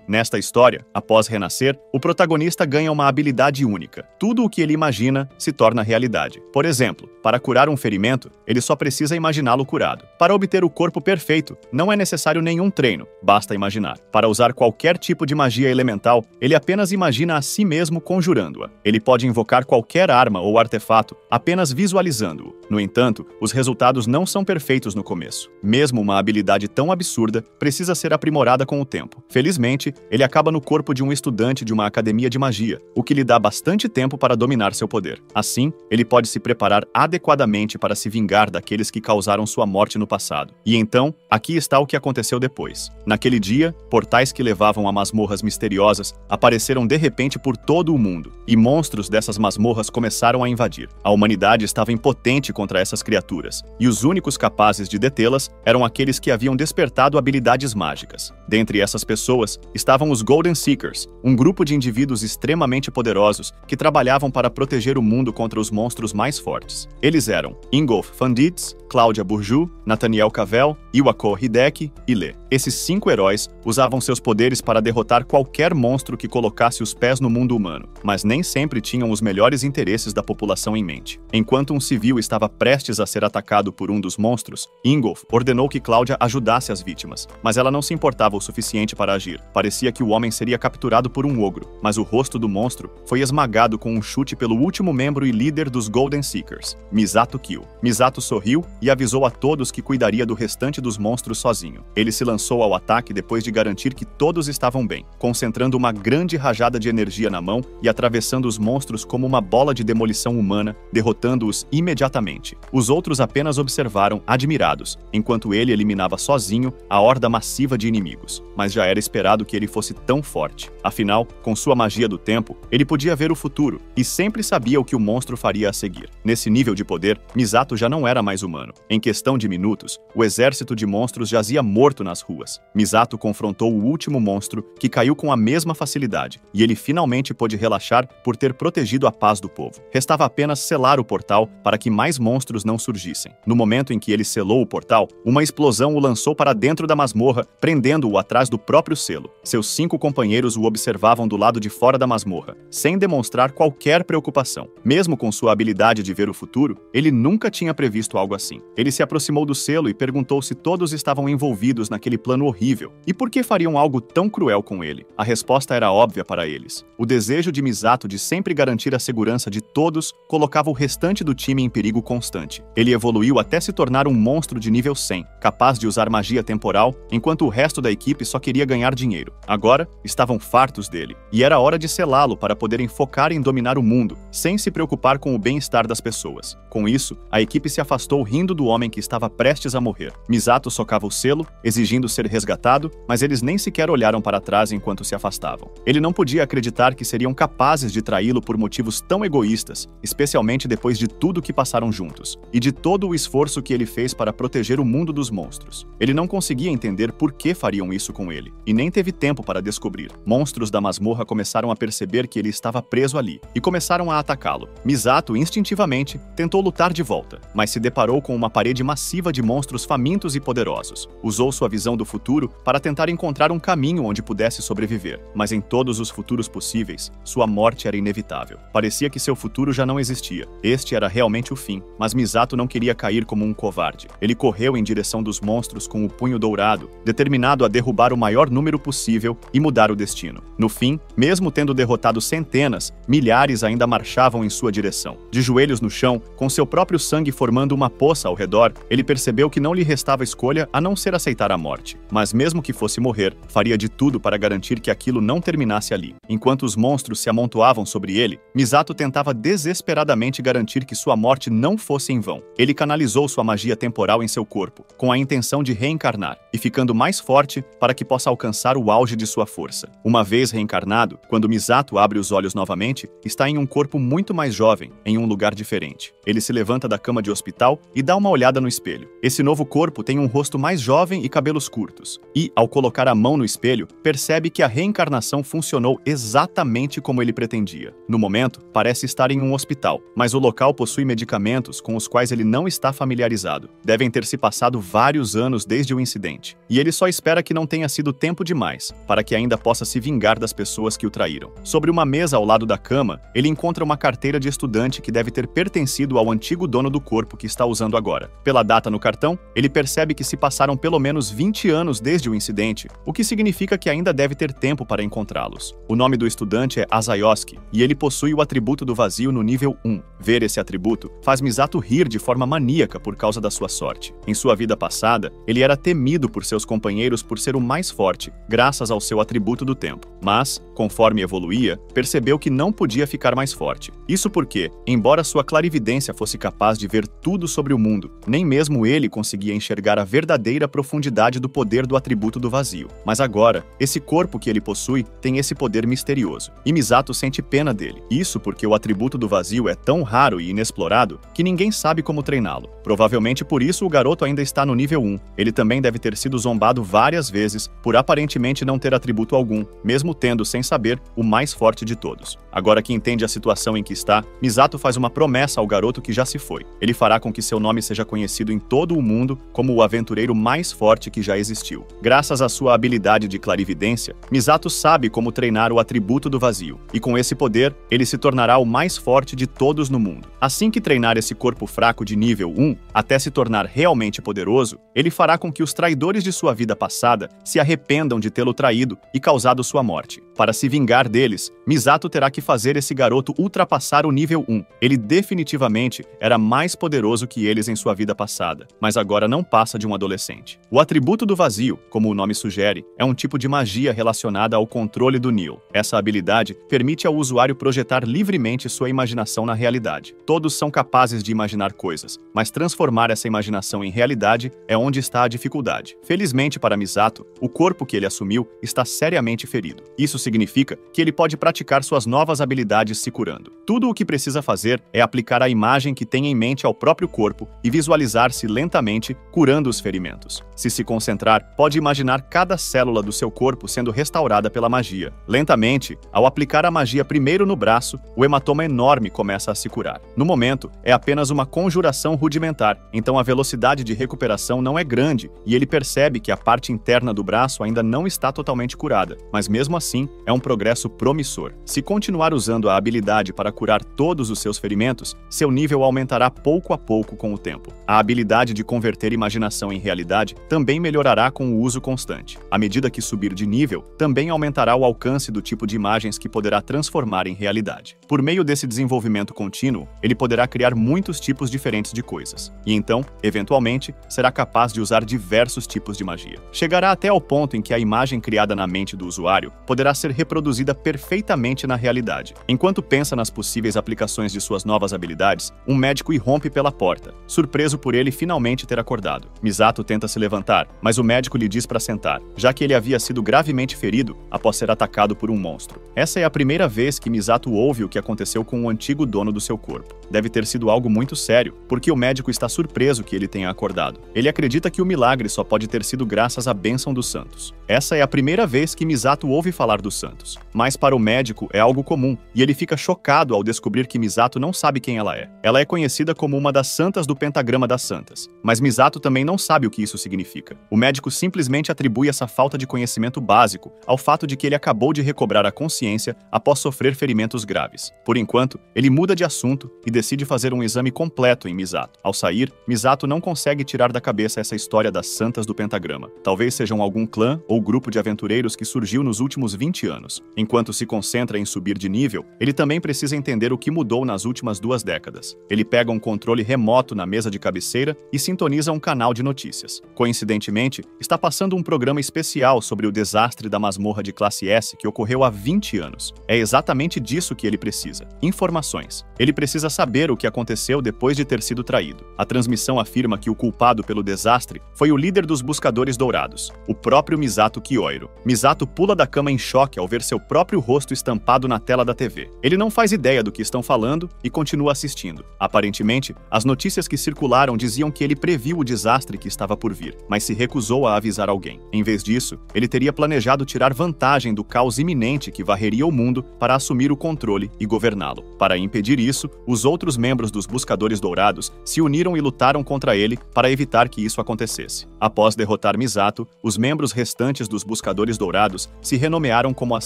Nesta história, após renascer, o protagonista ganha uma habilidade única. Tudo o que ele imagina se torna realidade. Por exemplo, para curar um ferimento, ele só precisa imaginá-lo curado. Para obter o corpo perfeito, não é necessário nenhum treino, basta imaginar. Para usar qualquer tipo de magia elemental, ele apenas imagina a si mesmo conjurando-a. Ele pode invocar qualquer arma ou artefato apenas visualizando-o. No entanto, os resultados não são perfeitos no começo. Mesmo uma habilidade tão absurda precisa ser aprimorada com o tempo. Felizmente, ele acaba no corpo de um estudante de uma academia de magia, o que lhe dá bastante tempo para dominar seu poder. Assim, ele pode se preparar adequadamente para se vingar daqueles que causaram sua morte no passado. E então, aqui está o que aconteceu depois. Naquele dia, portais que levavam a masmorras misteriosas apareceram de repente por todo o mundo, e monstros dessas masmorras começaram a invadir. A humanidade estava impotente contra essas criaturas, e os únicos capazes de detê-las eram aqueles que haviam despertado habilidades mágicas. Dentre essas pessoas estavam os Golden Seekers, um grupo de indivíduos extremamente poderosos que trabalhavam para proteger o mundo contra os monstros mais fortes. Eles eram Ingolf Fanditz, Claudia Bourjou, Nathaniel Cavell, Iwako Hideki e Lê. Esses 5 heróis usavam seus poderes para derrotar qualquer monstro que colocasse os pés no mundo humano, mas nem sempre tinham os melhores interesses da população em mente. Enquanto um civil estava prestes a ser atacado por um dos monstros, Ingolf ordenou que Claudia ajudasse as vítimas, mas ela não se importava o suficiente para agir. Parecia que o homem seria capturado por um ogro, mas o rosto do monstro foi esmagado com um chute pelo último membro e líder dos Golden Seekers, Misato Kill. Misato sorriu e avisou a todos que cuidaria do restante dos monstros sozinho. Ele se lançou ao ataque depois de garantir que todos estavam bem, concentrando uma grande rajada de energia na mão e atravessando os monstros como uma bola de demolição humana, derrotando-os imediatamente. Os outros apenas observaram, admirados, enquanto ele eliminava sozinho a horda massiva de inimigos. Mas já era esperado que ele fosse tão forte. Afinal, com sua magia do tempo, ele podia ver o futuro e sempre sabia o que o monstro faria a seguir. Nesse nível de poder, Misato já não era mais humano. Em questão de minutos, o exército de monstros jazia morto nas ruas. Misato confrontou o último monstro, que caiu com a mesma facilidade, e ele finalmente pôde relaxar por ter protegido a paz do povo. Restava apenas selar o portal para que mais monstros não surgissem. No momento em que ele selou o portal, uma explosão o lançou para dentro da masmorra, prendendo-o atrás do próprio selo. Seus 5 companheiros o observavam do lado de fora da masmorra, sem demonstrar qualquer preocupação. Mesmo com sua habilidade de ver o futuro, ele nunca tinha previsto algo assim. Ele se aproximou do selo e perguntou se todos estavam envolvidos naquele plano horrível, e por que fariam algo tão cruel com ele. A resposta era óbvia para eles. O desejo de Misato de sempre garantir a segurança de todos colocava o restante do time em perigo constante. Ele evoluiu até se tornar um monstro de nível 100, capaz de usar magia temporal, enquanto o resto da equipe só queria ganhar dinheiro. Agora, estavam fartos dele, e era hora de selá-lo para poderem focar em dominar o mundo, sem se preocupar com o bem-estar das pessoas. Com isso, a equipe se afastou rindo do homem que estava prestes a morrer. Misato socava o selo, exigindo ser resgatado, mas eles nem sequer olharam para trás enquanto se afastavam. Ele não podia acreditar que seriam capazes de traí-lo por motivos tão egoístas, especialmente depois de tudo que passaram juntos, e de todo o esforço que ele fez para proteger o mundo dos monstros. Ele não conseguia entender por que fariam isso com ele, e nem teve tempo para descobrir. Monstros da masmorra começaram a perceber que ele estava preso ali, e começaram a atacá-lo. Misato, instintivamente, tentou lutar de volta, mas se deparou com uma parede massiva de monstros famintos e poderosos. Usou sua visão do futuro para tentar encontrar um caminho onde pudesse sobreviver, mas em todos os futuros possíveis, sua morte era inevitável. Parecia que seu futuro já não existia. Este era realmente o fim, mas Misato não queria cair como um covarde. Ele correu em direção dos monstros com o punho dourado, determinado a derrubar o maior número possível e mudar o destino. No fim, mesmo tendo derrotado centenas, milhares ainda marchavam em sua direção. De joelhos no chão, com seu próprio sangue formando uma poça ao redor, ele percebeu que não lhe restava escolha a não ser aceitar a morte. Mas mesmo que fosse morrer, faria de tudo para garantir que aquilo não terminasse ali. Enquanto os monstros se amontoavam sobre ele, Misato tentava desesperadamente garantir que sua morte não fosse em vão. Ele canalizou sua magia temporal em seu corpo, com a intenção de reencarnar, e ficando mais forte para que possa alcançar o auge de sua força. Uma vez reencarnado, quando Misato abre os olhos novamente, está em um corpo muito mais jovem, em um lugar diferente. Ele se levanta da cama de hospital e dá uma olhada no espelho. Esse novo corpo tem um rosto mais jovem e cabelos curtos. E, ao colocar a mão no espelho, percebe que a reencarnação funcionou exatamente como ele pretendia. No momento, parece estar em um hospital, mas o local possui medicamentos com os quais ele não está familiarizado. Devem ter se passado vários anos desde o incidente. E ele só espera que não tenha sido tempo demais, para que ainda possa se vingar das pessoas que o traíram. Sobre uma mesa ao lado da cama, ele encontra uma carteira de estudante que deve ter pertencido ao antigo dono do corpo que está usando agora. Pela data no cartão, ele percebe que se passaram pelo menos 20 anos desde o incidente, o que significa que ainda deve ter tempo para encontrá-los. O nome do estudante é Azayoski, e ele possui o atributo do vazio no nível 1. Ver esse atributo faz Misato rir de forma maníaca por causa da sua sorte. Em sua vida passada, ele era temido por seus companheiros por ser o mais forte, graças ao seu atributo do tempo. Mas, conforme evoluía, percebeu que não podia ficar mais forte. Isso porque, embora sua clarividência fosse capaz de ver tudo sobre o mundo, nem mesmo ele conseguia enxergar a verdadeira profundidade do poder do atributo do vazio. Mas agora, esse corpo que ele possui tem esse poder misterioso, e Misato sente pena dele. Isso porque o atributo do vazio é tão raro e inexplorado que ninguém sabe como treiná-lo. Provavelmente por isso o garoto ainda está no nível 1. Ele também deve ter sido zombado várias vezes por aparentemente não ter atributo algum, mesmo tendo, sem saber, o mais forte de todos. Agora que entende a situação em que está, Misato faz uma promessa ao garoto que já se foi. Ele fará com que seu nome seja conhecido em todo o mundo como o aventureiro mais forte que já existiu. Graças à sua habilidade de clarividência, Misato sabe como treinar o atributo do vazio, e com esse poder, ele se tornará o mais forte de todos no mundo. Assim que treinar esse corpo fraco de nível 1 até se tornar realmente poderoso, ele fará com que os traidores de sua vida passada se arrependam de tê-lo traído e causado sua morte. Para se vingar deles, Misato terá que fazer esse garoto ultrapassar o nível 1. Ele definitivamente era mais poderoso que eles em sua vida passada, mas agora não passa de um adolescente. O atributo do vazio, como o nome sugere, é um tipo de magia relacionada ao controle do Neo. Essa habilidade permite ao usuário projetar livremente sua imaginação na realidade. Todos são capazes de imaginar coisas, mas transformar essa imaginação em realidade é onde está a dificuldade. Felizmente para Misato, o corpo que ele assumiu está seriamente ferido. Isso significa que ele pode praticar suas novas habilidades se curando. Tudo o que precisa fazer é aplicar a imagem que tem em mente ao próprio corpo e visualizar-se lentamente curando os ferimentos. Se concentrar, pode imaginar cada célula do seu corpo sendo restaurada pela magia. Lentamente, ao aplicar a magia primeiro no braço, o hematoma enorme começa a se curar. No momento, é apenas uma conjuração rudimentar, então a velocidade de recuperação não é grande e ele percebe que a parte interna do braço ainda não está totalmente curada, mas mesmo assim, é um progresso promissor. Se continuar usando a habilidade para curar todos os seus ferimentos, seu nível aumentará pouco a pouco com o tempo. A habilidade de converter imaginação em realidade também melhorará com o uso constante. À medida que subir de nível, também aumentará o alcance do tipo de imagens que poderá transformar em realidade. Por meio desse desenvolvimento contínuo, ele poderá criar muitos tipos diferentes de coisas. E então, eventualmente, será capaz de usar diversos tipos de magia. Chegará até ao ponto em que a imagem criada na mente do usuário poderá ser reproduzida perfeitamente na realidade. Enquanto pensa nas possíveis aplicações de suas novas habilidades, um médico irrompe pela porta, surpreso por ele finalmente ter acordado. Misato tenta se levantar, mas o médico lhe diz para sentar, já que ele havia sido gravemente ferido após ser atacado por um monstro. Essa é a primeira vez que Misato ouve o que aconteceu com o antigo dono do seu corpo. Deve ter sido algo muito sério, porque o médico está surpreso que ele tenha acordado. Ele acredita que o milagre só pode ter sido graças à bênção dos santos. Essa é a primeira vez que Misato ouve falar dos santos. Mas para o médico é algo comum, e ele fica chocado ao descobrir que Misato não sabe quem ela é. Ela é conhecida como uma das santas do pentagrama das santas, mas Misato também não sabe o que isso significa. O médico simplesmente atribui essa falta de conhecimento básico ao fato de que ele acabou de recobrar a consciência após sofrer ferimentos graves. Por enquanto, ele muda de assunto e decide fazer um exame completo em Misato. Ao sair, Misato não consegue tirar da cabeça essa história das santas do pentagrama. Talvez sejam algum clã ou grupo de aventureiros que surgiu nos últimos 20 anos. Enquanto se concentra em subir de nível, ele também precisa entender o que mudou nas últimas 2 décadas. Ele pega um controle remoto na mesa de cabeceira e sintoniza um canal de notícias. Coincidentemente, está passando um programa especial sobre o desastre da masmorra de classe S que ocorreu há 20 anos. É exatamente disso que ele precisa. Informações. Ele precisa saber o que aconteceu depois de ter sido traído. A transmissão afirma que o culpado pelo desastre foi o líder dos Buscadores Dourados, o próprio Misato Kyoiro. Misato pula da cama em choque choque ao ver seu próprio rosto estampado na tela da TV. Ele não faz ideia do que estão falando e continua assistindo. Aparentemente, as notícias que circularam diziam que ele previu o desastre que estava por vir, mas se recusou a avisar alguém. Em vez disso, ele teria planejado tirar vantagem do caos iminente que varreria o mundo para assumir o controle e governá-lo. Para impedir isso, os outros membros dos Buscadores Dourados se uniram e lutaram contra ele para evitar que isso acontecesse. Após derrotar Misato, os membros restantes dos Buscadores Dourados se renomearam como as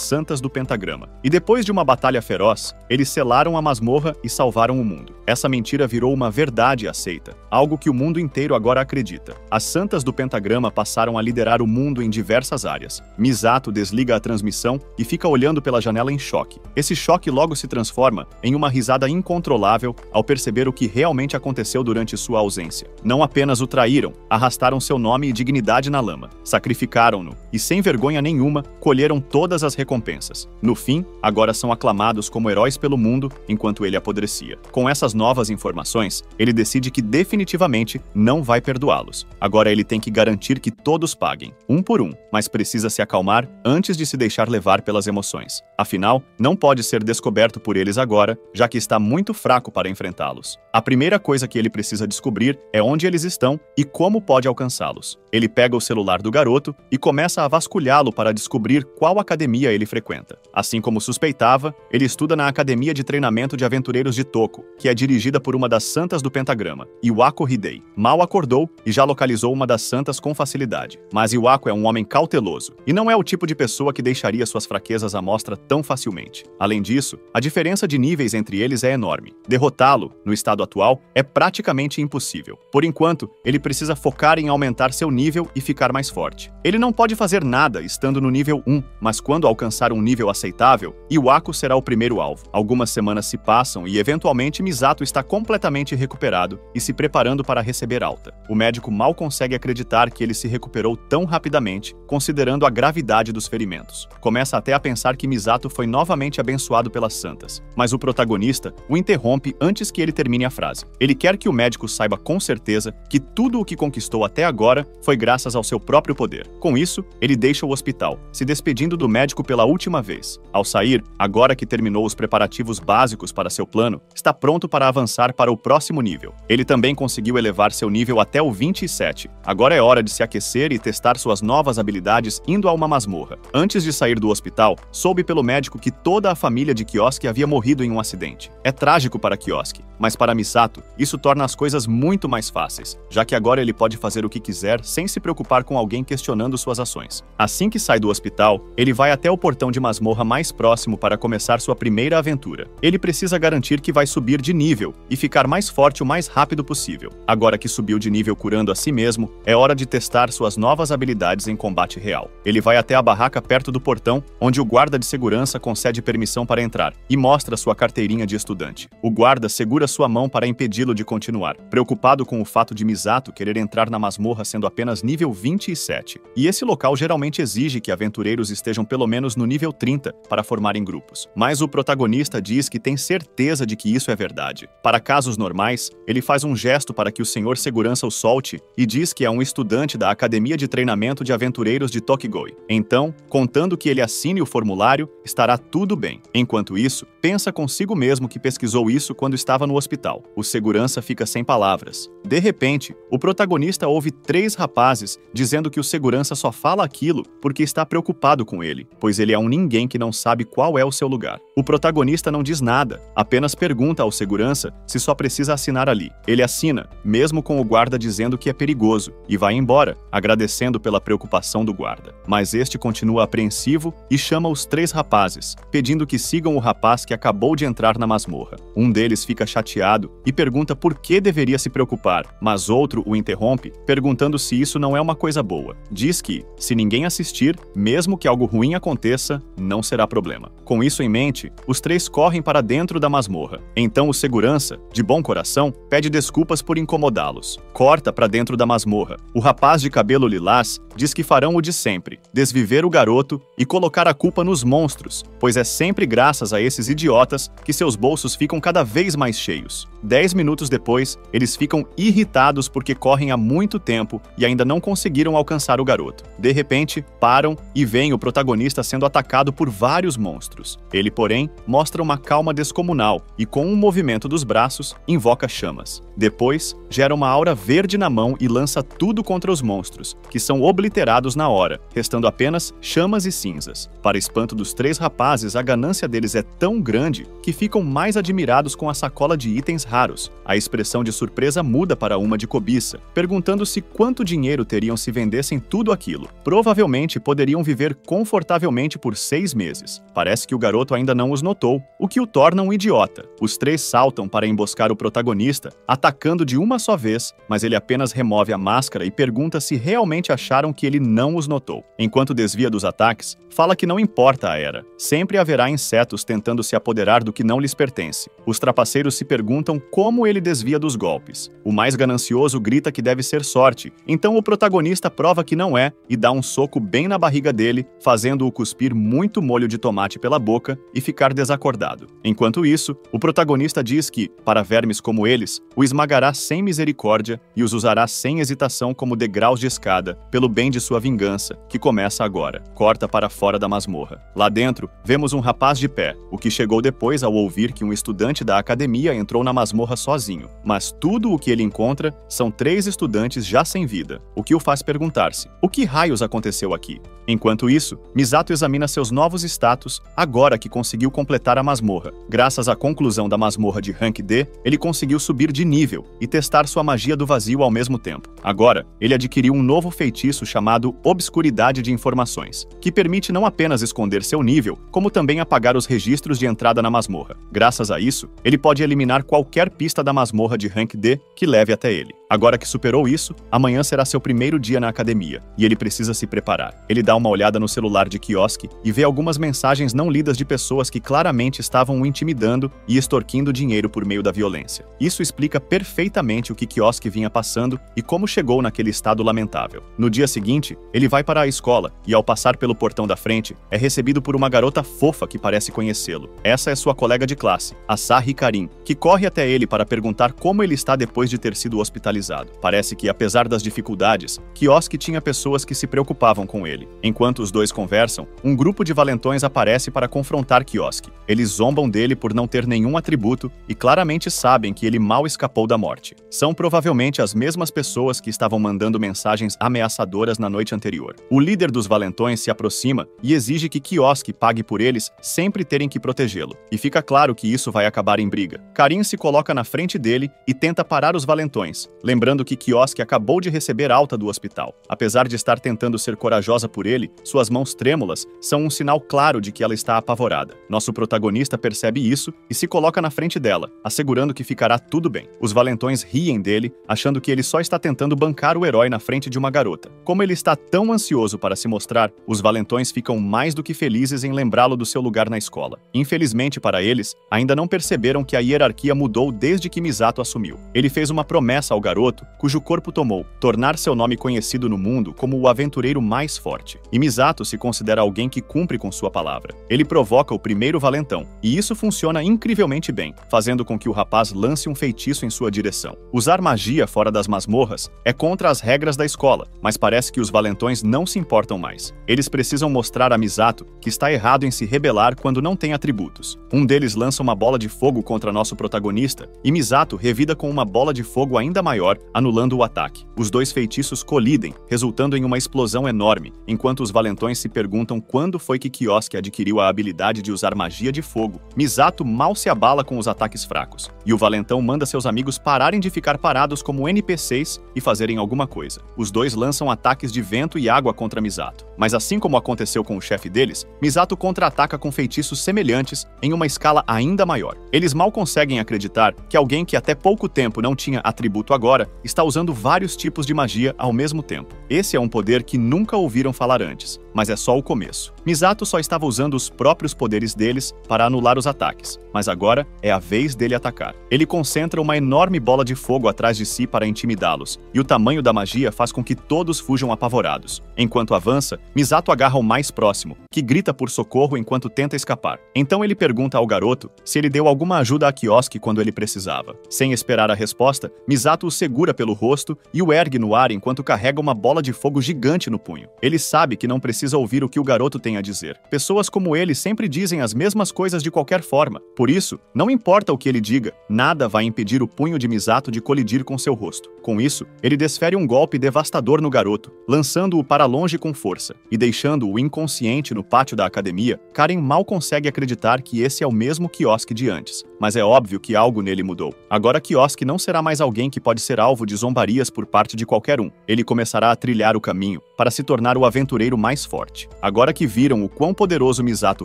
Santas do Pentagrama. E depois de uma batalha feroz, eles selaram a masmorra e salvaram o mundo. Essa mentira virou uma verdade aceita, algo que o mundo inteiro agora acredita. As Santas do Pentagrama passaram a liderar o mundo em diversas áreas. Misato desliga a transmissão e fica olhando pela janela em choque. Esse choque logo se transforma em uma risada incontrolável ao perceber o que realmente aconteceu durante sua ausência. Não apenas o traíram, arrastaram seu nome e dignidade na lama, sacrificaram-no e, sem vergonha nenhuma, colheram todas as recompensas. No fim, agora são aclamados como heróis pelo mundo enquanto ele apodrecia. Com essas novas informações, ele decide que definitivamente não vai perdoá-los. Agora ele tem que garantir que todos paguem, um por um, mas precisa se acalmar antes de se deixar levar pelas emoções. Afinal, não pode ser descoberto por eles agora, já que está muito fraco para enfrentá-los. A primeira coisa que ele precisa descobrir é onde eles estão e como pode alcançá-los. Ele pega o celular do garoto e começa a vasculhá-lo para descobrir qual academia ele frequenta. Assim como suspeitava, ele estuda na Academia de Treinamento de Aventureiros de Toko, que é dirigida por uma das Santas do Pentagrama, Iwako Hidei. Mal acordou e já localizou uma das Santas com facilidade. Mas Iwako é um homem cauteloso e não é o tipo de pessoa que deixaria suas fraquezas à mostra tão facilmente. Além disso, a diferença de níveis entre eles é enorme. Derrotá-lo, no estado atual, é praticamente impossível. Por enquanto, ele precisa focar em aumentar seu nível e ficar mais forte. Ele não pode fazer nada estando no nível 1, mas quando alcançar um nível aceitável, Iwako será o primeiro alvo. Algumas semanas se passam e, eventualmente, Misato está completamente recuperado e se preparando para receber alta. O médico mal consegue acreditar que ele se recuperou tão rapidamente, considerando a gravidade dos ferimentos. Começa até a pensar que Misato foi novamente abençoado pelas Santas, mas o protagonista o interrompe antes que ele termine a frase. Ele quer que o médico saiba com certeza que tudo o que conquistou até agora foi graças ao seu próprio poder. Com isso, ele deixa o hospital, se despedindo do médico pela última vez. Ao sair, agora que terminou os preparativos básicos para seu plano, está pronto para avançar para o próximo nível. Ele também conseguiu elevar seu nível até o 27. Agora é hora de se aquecer e testar suas novas habilidades indo a uma masmorra. Antes de sair do hospital, soube pelo médico que toda a família de Kyosuke havia morrido em um acidente. É trágico para Kyosuke, mas para Misato, isso torna as coisas muito mais fáceis, já que agora ele pode fazer o que quiser sem se preocupar com alguém questionando suas ações. Assim que sai do hospital, ele vai até o portão de masmorra mais próximo para começar sua primeira aventura. Ele precisa garantir que vai subir de nível e ficar mais forte o mais rápido possível. Agora que subiu de nível curando a si mesmo, é hora de testar suas novas habilidades em combate real. Ele vai até a barraca perto do portão, onde o guarda de segurança concede permissão para entrar e mostra sua carteirinha de estudante. O guarda segura sua mão para impedi-lo de continuar, preocupado com o fato de Misato querer entrar na masmorra sendo apenas nível 27. E esse local geralmente exige que aventureiros estejam pelo menos no nível 30 para formarem grupos. Mas o protagonista diz que tem certeza de que isso é verdade. Para casos normais, ele faz um gesto para que o senhor segurança o solte e diz que é um estudante da Academia de Treinamento de Aventureiros de Tokigoi. Então, contando que ele assine o formulário, estará tudo bem. Enquanto isso, pensa consigo mesmo que pesquisou isso quando estava no hospital. O segurança fica sem palavras. De repente, o protagonista ouve 3 rapazes dizendo que o segurança só fala aquilo porque está preocupado com ele, pois ele é um ninguém que não sabe qual é o seu lugar. O protagonista não diz nada, apenas pergunta ao segurança se só precisa assinar ali. Ele assina, mesmo com o guarda dizendo que é perigoso, e vai embora, agradecendo pela preocupação do guarda. Mas este continua apreensivo e chama os 3 rapazes, pedindo que sigam o rapaz que acabou de entrar na masmorra. Um deles fica chateado e pergunta por que deveria se preocupar, mas outro o interrompe, perguntando se isso não é uma coisa boa. Diz que, se ninguém assistir, mesmo que algo ruim aconteça, não será problema. Com isso em mente, os 3 correm para dentro da masmorra. Então o segurança, de bom coração, pede desculpas por incomodá-los. Corta para dentro da masmorra. O rapaz de cabelo lilás diz que farão o de sempre, desviver o garoto e colocar a culpa nos monstros, pois é sempre graças a esses idiotas que seus bolsos ficam cada vez mais cheios. 10 minutos depois, eles ficam irritados porque correm há muito tempo e ainda não conseguiram alcançar o garoto. De repente, param e veem o protagonista está sendo atacado por vários monstros. Ele, porém, mostra uma calma descomunal e, com um movimento dos braços, invoca chamas. Depois, gera uma aura verde na mão e lança tudo contra os monstros, que são obliterados na hora, restando apenas chamas e cinzas. Para espanto dos 3 rapazes, a ganância deles é tão grande que ficam mais admirados com a sacola de itens raros. A expressão de surpresa muda para uma de cobiça, perguntando-se quanto dinheiro teriam se vendessem tudo aquilo. Provavelmente poderiam viver confortavelmente por 6 meses. Parece que o garoto ainda não os notou, o que o torna um idiota. Os 3 saltam para emboscar o protagonista, atacando de uma só vez, mas ele apenas remove a máscara e pergunta se realmente acharam que ele não os notou. Enquanto desvia dos ataques, fala que não importa a era. Sempre haverá insetos tentando se apoderar do que não lhes pertence. Os trapaceiros se perguntam como ele desvia dos golpes. O mais ganancioso grita que deve ser sorte, então o protagonista prova que não é e dá um soco bem na barriga dele, fazendo-o cuspir muito molho de tomate pela boca e ficar desacordado. Enquanto isso, o protagonista diz que, para vermes como eles, o esmagará sem misericórdia e os usará sem hesitação como degraus de escada, pelo bem de sua vingança, que começa agora. Corta para fora da masmorra. Lá dentro, vemos um rapaz de pé, o que chegou depois ao ouvir que um estudante da academia entrou na masmorra sozinho. Mas tudo o que ele encontra são 3 estudantes já sem vida, o que o faz perguntar-se: o que raios aconteceu aqui? Enquanto isso, Misato examina seus novos status agora que conseguiu completar a masmorra. Graças à conclusão da masmorra de Rank D, ele conseguiu subir de nível e testar sua magia do vazio ao mesmo tempo. Agora, ele adquiriu um novo feitiço chamado Obscuridade de Informações, que permite não apenas esconder seu nível, como também apagar os registros de entrada na masmorra. Graças a isso, ele pode eliminar qualquer pista da masmorra de Rank D que leve até ele. Agora que superou isso, amanhã será seu primeiro dia na academia, e ele precisa se preparar. Ele dá uma olhada no celular de Kioski e vê algumas mensagens não lidas de pessoas que claramente estavam o intimidando e extorquindo dinheiro por meio da violência. Isso explica perfeitamente o que Kioski vinha passando e como chegou naquele estado lamentável. No dia seguinte, ele vai para a escola e, ao passar pelo portão da frente, é recebido por uma garota fofa que parece conhecê-lo. Essa é sua colega de classe, Asahi Hikarin, que corre até ele para perguntar como ele está depois de ter sido hospitalizado. Parece que, apesar das dificuldades, Kioski tinha pessoas que se preocupavam com ele. Enquanto os dois conversam, um grupo de valentões aparece para confrontar Kioski. Eles zombam dele por não ter nenhum atributo e claramente sabem que ele mal escapou da morte. São provavelmente as mesmas pessoas que estavam mandando mensagens ameaçadoras na noite anterior. O líder dos valentões se aproxima e exige que Kioski pague por eles sempre terem que protegê-lo. E fica claro que isso vai acabar em briga. Karin se coloca na frente dele e tenta parar os valentões, lembrando que Kioski acabou de receber alta do hospital. Apesar de estar tentando ser corajosa por ele, suas mãos trêmulas são um sinal claro de que ela está apavorada. Nosso protagonista percebe isso e se coloca na frente dela, assegurando que ficará tudo bem. Os valentões riem dele, achando que ele só está tentando bancar o herói na frente de uma garota. Como ele está tão ansioso para se mostrar, os valentões ficam mais do que felizes em lembrá-lo do seu lugar na escola. Infelizmente para eles, ainda não perceberam que a hierarquia mudou desde que Misato assumiu. Ele fez uma promessa ao garoto, cujo corpo tomou, tornar seu nome conhecido no mundo como o aventureiro mais forte. E Misato se considera alguém que cumpre com sua palavra. Ele provoca o primeiro valentão, e isso funciona incrivelmente bem, fazendo com que o rapaz lance um feitiço em sua direção. Usar magia fora das masmorras é contra as regras da escola, mas parece que os valentões não se importam mais. Eles precisam mostrar a Misato que está errado em se rebelar quando não tem atributos. Um deles lança uma bola de fogo contra nosso protagonista, e Misato revida com uma bola de fogo ainda maior, anulando o ataque. Os dois feitiços colidem, resultando em uma explosão enorme, enquanto os valentões se perguntam quando foi que Kioski adquiriu a habilidade de usar magia de fogo. Misato mal se abala com os ataques fracos, e o valentão manda seus amigos pararem de ficar parados como NPCs e fazerem alguma coisa. Os dois lançam ataques de vento e água contra Misato, mas assim como aconteceu com o chefe deles, Misato contra-ataca com feitiços semelhantes em uma escala ainda maior. Eles mal conseguem acreditar que alguém que até pouco tempo não tinha atributo agora está usando vários tipos de magia ao mesmo tempo. Esse é um poder que nunca ouviram falar antes, mas é só o começo. Misato só estava usando os próprios poderes deles para anular os ataques, mas agora é a vez dele atacar. Ele concentra uma enorme bola de fogo atrás de si para intimidá-los, e o tamanho da magia faz com que todos fujam apavorados. Enquanto avança, Misato agarra o mais próximo, que grita por socorro enquanto tenta escapar. Então ele pergunta ao garoto se ele deu alguma ajuda a Kioski quando ele precisava. Sem esperar a resposta, Misato o segura pelo rosto e o ergue no ar enquanto carrega uma bola de fogo gigante no punho. Ele sabe que não precisa precisa ouvir o que o garoto tem a dizer. Pessoas como ele sempre dizem as mesmas coisas de qualquer forma. Por isso, não importa o que ele diga, nada vai impedir o punho de Misato de colidir com seu rosto. Com isso, ele desfere um golpe devastador no garoto, lançando-o para longe com força e deixando-o inconsciente no pátio da academia. Karen mal consegue acreditar que esse é o mesmo Kioski de antes, mas é óbvio que algo nele mudou. Agora Kioski não será mais alguém que pode ser alvo de zombarias por parte de qualquer um. Ele começará a trilhar o caminho para se tornar o aventureiro mais forte. Agora que viram o quão poderoso Misato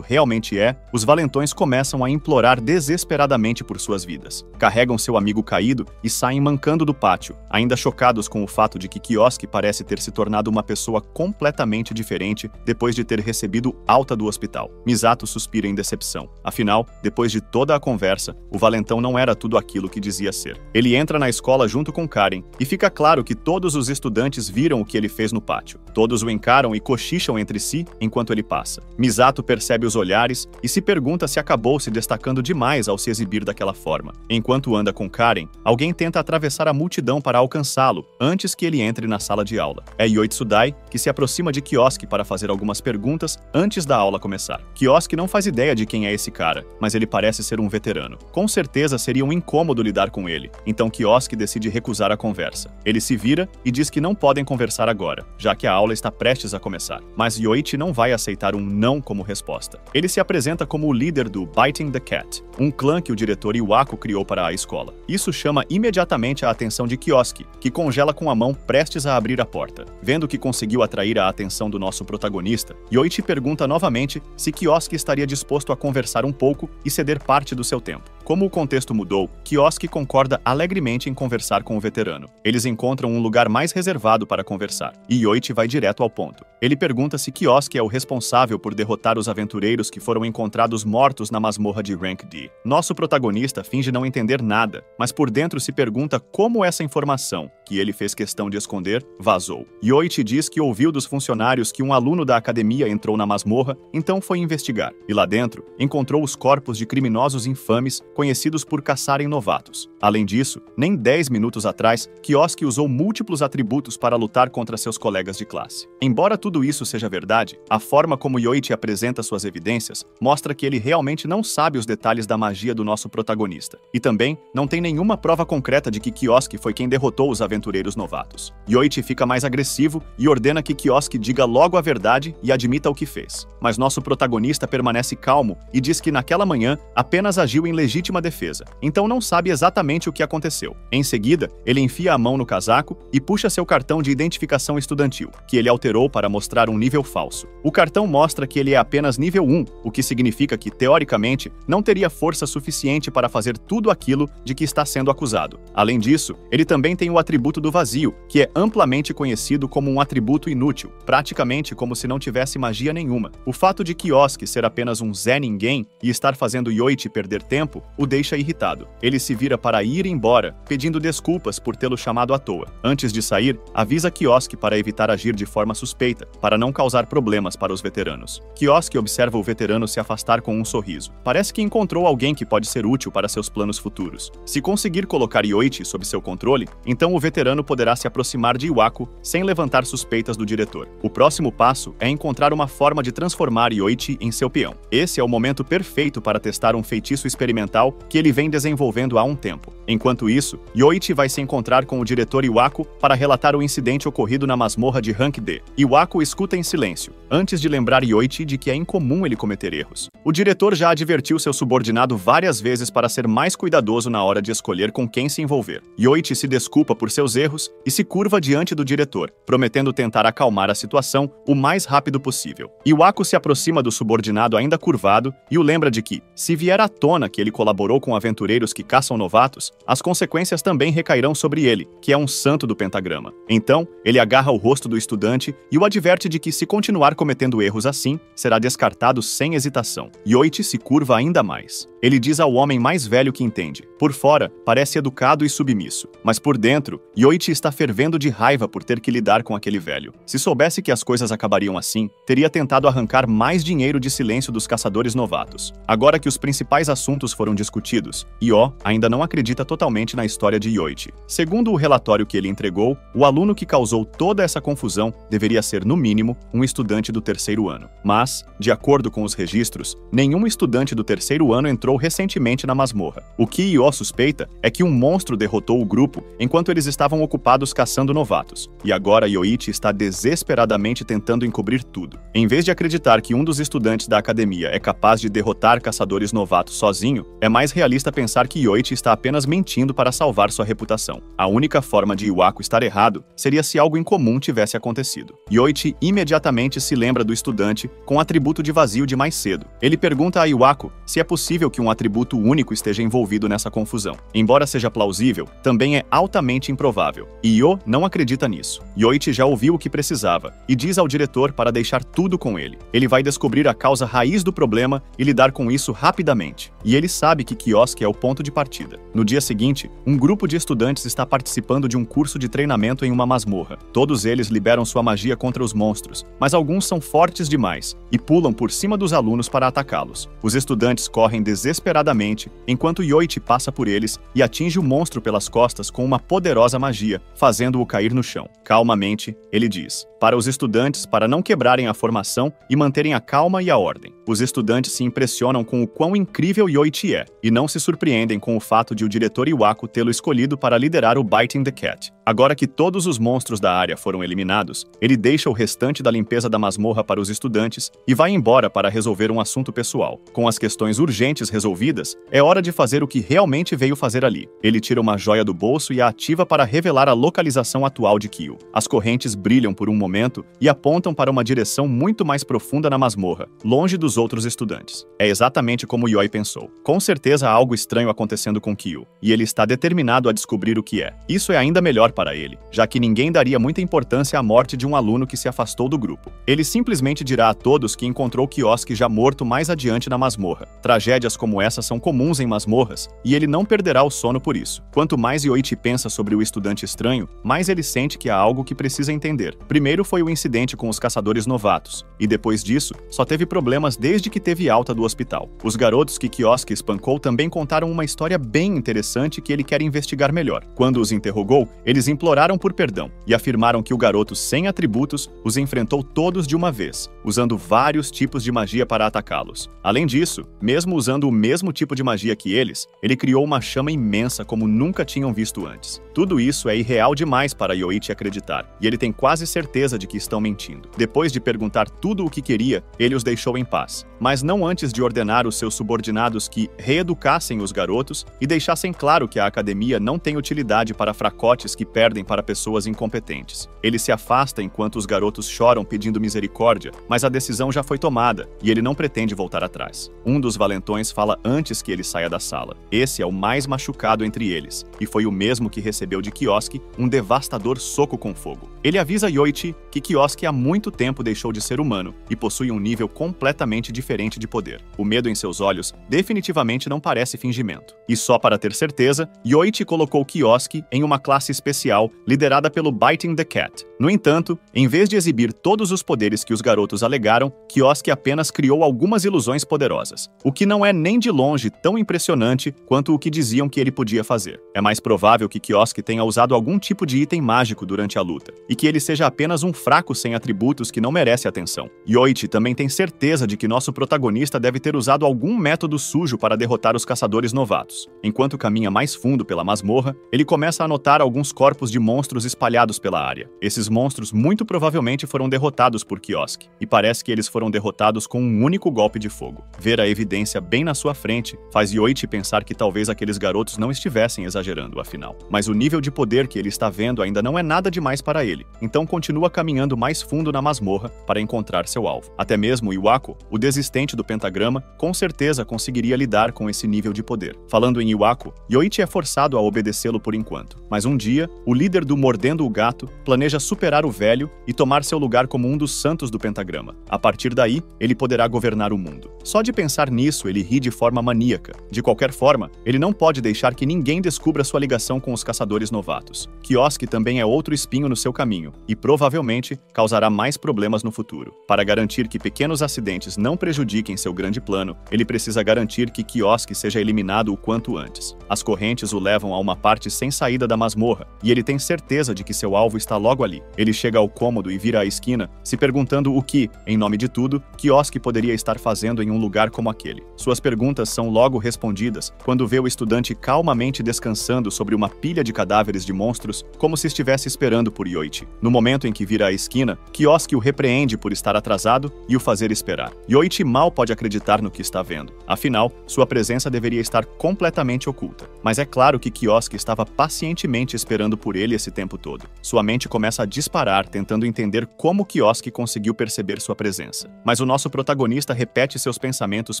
realmente é, os valentões começam a implorar desesperadamente por suas vidas. Carregam seu amigo caído e saem mancando do pátio, ainda chocados com o fato de que Kioski parece ter se tornado uma pessoa completamente diferente depois de ter recebido alta do hospital. Misato suspira em decepção. Afinal, depois de toda a conversa, o valentão não era tudo aquilo que dizia ser. Ele entra na escola junto com Karen e fica claro que todos os estudantes viram o que ele fez no pátio. Todos o encaram e cochicham entre si enquanto ele passa. Misato percebe os olhares e se pergunta se acabou se destacando demais ao se exibir daquela forma. Enquanto anda com Karen, alguém tenta atravessar a multidão para alcançá-lo antes que ele entre na sala de aula. É Yoi Tsudai que se aproxima de Kioski para fazer algumas perguntas antes da aula começar. Kioski não faz ideia de quem é esse cara, mas ele parece ser um veterano. Com certeza seria um incômodo lidar com ele, então Kioski decide recusar a conversa. Ele se vira e diz que não podem conversar agora, já que a aula está prestes a começar. Mas Yoichi não vai aceitar um não como resposta. Ele se apresenta como o líder do Biting the Cat, um clã que o diretor Iwako criou para a escola. Isso chama imediatamente a atenção de Kioski, que congela com a mão prestes a abrir a porta. Vendo que conseguiu atrair a atenção do nosso protagonista, Yoichi pergunta novamente se Kioski estaria disposto a conversar um pouco e ceder parte do seu tempo. Como o contexto mudou, Kioski concorda alegremente em conversar com o veterano. Eles encontram um lugar mais reservado para conversar, e Yoichi vai direto ao ponto. Ele pergunta se Kioski é o responsável por derrotar os aventureiros que foram encontrados mortos na masmorra de Rank D. Nosso protagonista finge não entender nada, mas por dentro se pergunta como essa informação, que ele fez questão de esconder, vazou. Yoichi diz que ouviu dos funcionários que um aluno da academia entrou na masmorra, então foi investigar, e lá dentro encontrou os corpos de criminosos infames conhecidos por caçarem novatos. Além disso, nem 10 minutos atrás, Kioski usou múltiplos atributos para lutar contra seus colegas de classe. Embora tudo isso seja verdade, a forma como Yoichi apresenta suas evidências mostra que ele realmente não sabe os detalhes da magia do nosso protagonista. E também não tem nenhuma prova concreta de que Kioski foi quem derrotou os aventureiros novatos. Yoichi fica mais agressivo e ordena que Kioski diga logo a verdade e admita o que fez. Mas nosso protagonista permanece calmo e diz que naquela manhã apenas agiu em legítima defesa, então não sabe exatamente o que aconteceu. Em seguida, ele enfia a mão no casaco e puxa seu cartão de identificação estudantil, que ele alterou para mostrar um nível falso. O cartão mostra que ele é apenas nível 1, o que significa que, teoricamente, não teria força suficiente para fazer tudo aquilo de que está sendo acusado. Além disso, ele também tem o atributo do vazio, que é amplamente conhecido como um atributo inútil, praticamente como se não tivesse magia nenhuma. O fato de Kioski ser apenas um Zé Ninguém e estar fazendo Yoichi perder tempo o deixa irritado. Ele se vira para ir embora, pedindo desculpas por tê-lo chamado à toa. Antes de sair, avisa Kioski para evitar agir de forma suspeita, para não causar problemas para os veteranos. Kioski observa o veterano se afastar com um sorriso. Parece que encontrou alguém que pode ser útil para seus planos futuros. Se conseguir colocar Yoichi sob seu controle, então o veterano poderá se aproximar de Iwako sem levantar suspeitas do diretor. O próximo passo é encontrar uma forma de transformar Yoichi em seu peão. Esse é o momento perfeito para testar um feitiço experimental que ele vem desenvolvendo há um tempo. Enquanto isso, Yoichi vai se encontrar com o diretor Iwako para relatar o incidente ocorrido na masmorra de Rank D. Iwako escuta em silêncio, antes de lembrar Yoichi de que é incomum ele cometer erros. O diretor já advertiu seu subordinado várias vezes para ser mais cuidadoso na hora de escolher com quem se envolver. Yoichi se desculpa por seus erros e se curva diante do diretor, prometendo tentar acalmar a situação o mais rápido possível. Iwako se aproxima do subordinado ainda curvado e o lembra de que, se vier à tona que ele colaborou com aventureiros que caçam novatos, as consequências também recairão sobre ele, que é um santo do pentagrama. Então, ele agarra o rosto do estudante e o adverte de que, se continuar cometendo erros assim, será descartado sem hesitação. Yoichi se curva ainda mais. Ele diz ao homem mais velho que entende. Por fora, parece educado e submisso, mas por dentro, Yoichi está fervendo de raiva por ter que lidar com aquele velho. Se soubesse que as coisas acabariam assim, teria tentado arrancar mais dinheiro de silêncio dos caçadores novatos. Agora que os principais assuntos foram discutidos, Io ainda não acredita totalmente na história de Yoichi. Segundo o relatório que ele entregou, o aluno que causou toda essa confusão deveria ser, no mínimo, um estudante do terceiro ano. Mas, de acordo com os registros, nenhum estudante do terceiro ano entrou recentemente na masmorra. O que Io suspeita é que um monstro derrotou o grupo enquanto eles estavam ocupados caçando novatos, e agora Yoichi está desesperadamente tentando encobrir tudo. Em vez de acreditar que um dos estudantes da academia é capaz de derrotar caçadores novatos sozinho, é mais realista pensar que Yoichi está apenas mentindo para salvar sua reputação. A única forma de Iwako estar errado seria se algo incomum tivesse acontecido. Yoichi imediatamente se lembra do estudante com o atributo de vazio de mais cedo. Ele pergunta a Iwako se é possível que um atributo único esteja envolvido nessa confusão. Embora seja plausível, também é altamente improvável. Io não acredita nisso. Yoichi já ouviu o que precisava e diz ao diretor para deixar tudo com ele. Ele vai descobrir a causa raiz do problema e lidar com isso rapidamente. E ele sabe que Kiosk é o ponto de partida. No dia seguinte, um grupo de estudantes está participando de um curso de treinamento em uma masmorra. Todos eles liberam sua magia contra os monstros, mas alguns são fortes demais e pulam por cima dos alunos para atacá-los. Os estudantes correm desesperadamente, enquanto Yoichi passa por eles e atinge o monstro pelas costas com uma poderosa magia, fazendo-o cair no chão. Calmamente, ele diz para os estudantes para não quebrarem a formação e manterem a calma e a ordem. Os estudantes se impressionam com o quão incrível Yoichi é, e não se surpreendem com o fato de o diretor Iwako tê-lo escolhido para liderar o Biting the Cat. Agora que todos os monstros da área foram eliminados, ele deixa o restante da limpeza da masmorra para os estudantes e vai embora para resolver um assunto pessoal. Com as questões urgentes resolvidas, é hora de fazer o que realmente veio fazer ali. Ele tira uma joia do bolso e a ativa para revelar a localização atual de Kyo. As correntes brilham por um momento e apontam para uma direção muito mais profunda na masmorra, longe dos outros estudantes. É exatamente como Yoi pensou. Com certeza há algo estranho acontecendo com Kyo, e ele está determinado a descobrir o que é. Isso é ainda melhor para ele, já que ninguém daria muita importância à morte de um aluno que se afastou do grupo. Ele simplesmente dirá a todos que encontrou Kiosk já morto mais adiante na masmorra. Tragédias como essa são comuns em masmorras, e ele não perderá o sono por isso. Quanto mais Yoichi pensa sobre o estudante estranho, mais ele sente que há algo que precisa entender. Primeiro foi o incidente com os caçadores novatos, e depois disso, só teve problemas desde que teve alta do hospital. Os garotos que Kiosk espancou também contaram uma história bem interessante que ele quer investigar melhor. Quando os interrogou, eles imploraram por perdão e afirmaram que o garoto sem atributos os enfrentou todos de uma vez, usando vários tipos de magia para atacá-los. Além disso, mesmo usando o mesmo tipo de magia que eles, ele criou uma chama imensa como nunca tinham visto antes. Tudo isso é irreal demais para Yoichi acreditar, e ele tem quase certeza de que estão mentindo. Depois de perguntar tudo o que queria, ele os deixou em paz, mas não antes de ordenar os seus subordinados que reeducassem os garotos e deixassem claro que a academia não tem utilidade para fracotes que perdem para pessoas incompetentes. Ele se afasta enquanto os garotos choram pedindo misericórdia, mas a decisão já foi tomada e ele não pretende voltar atrás. Um dos valentões fala antes que ele saia da sala. Esse é o mais machucado entre eles, e foi o mesmo que recebeu de Kiosk um devastador soco com fogo. Ele avisa Yoichi que Kiosk há muito tempo deixou de ser humano e possui um nível completamente diferente de poder. O medo em seus olhos definitivamente não parece fingimento. E só para ter certeza, Yoichi colocou Kiosk em uma classe especial liderada pelo Biting the Cat. No entanto, em vez de exibir todos os poderes que os garotos alegaram, Kiosk apenas criou algumas ilusões poderosas, o que não é nem de longe tão impressionante quanto o que diziam que ele podia fazer. É mais provável que Kiosk tenha usado algum tipo de item mágico durante a luta, e que ele seja apenas um fraco sem atributos que não merece atenção. Yoichi também tem certeza de que nosso protagonista deve ter usado algum método sujo para derrotar os caçadores novatos. Enquanto caminha mais fundo pela masmorra, ele começa a notar alguns corpos de monstros espalhados pela área. Esses monstros muito provavelmente foram derrotados por Kiosk, e parece que eles foram derrotados com um único golpe de fogo. Ver a evidência bem na sua frente faz Yoichi pensar que talvez aqueles garotos não estivessem exagerando, afinal. Mas o nível de poder que ele está vendo ainda não é nada demais para ele, então continua caminhando mais fundo na masmorra para encontrar seu alvo. Até mesmo Iwako, o desistente do pentagrama, com certeza conseguiria lidar com esse nível de poder. Falando em Iwako, Yoichi é forçado a obedecê-lo por enquanto, mas um dia, o líder do Mordendo o Gato planeja superar o velho e tomar seu lugar como um dos santos do pentagrama. A partir daí, ele poderá governar o mundo. Só de pensar nisso, ele ri de forma maníaca. De qualquer forma, ele não pode deixar que ninguém descubra sua ligação com os caçadores novatos. Kiosk também é outro espinho no seu caminho caminho e provavelmente causará mais problemas no futuro. Para garantir que pequenos acidentes não prejudiquem seu grande plano, ele precisa garantir que Kiosk seja eliminado o quanto antes. As correntes o levam a uma parte sem saída da masmorra e ele tem certeza de que seu alvo está logo ali. Ele chega ao cômodo e vira à esquina, se perguntando o que, em nome de tudo, Kiosk poderia estar fazendo em um lugar como aquele. Suas perguntas são logo respondidas quando vê o estudante calmamente descansando sobre uma pilha de cadáveres de monstros, como se estivesse esperando por Yoichi. No momento em que vira à esquina, Kiosk o repreende por estar atrasado e o fazer esperar. Yoichi mal pode acreditar no que está vendo. Afinal, sua presença deveria estar completamente oculta. Mas é claro que Kiosk estava pacientemente esperando por ele esse tempo todo. Sua mente começa a disparar, tentando entender como Kiosk conseguiu perceber sua presença. Mas o nosso protagonista repete seus pensamentos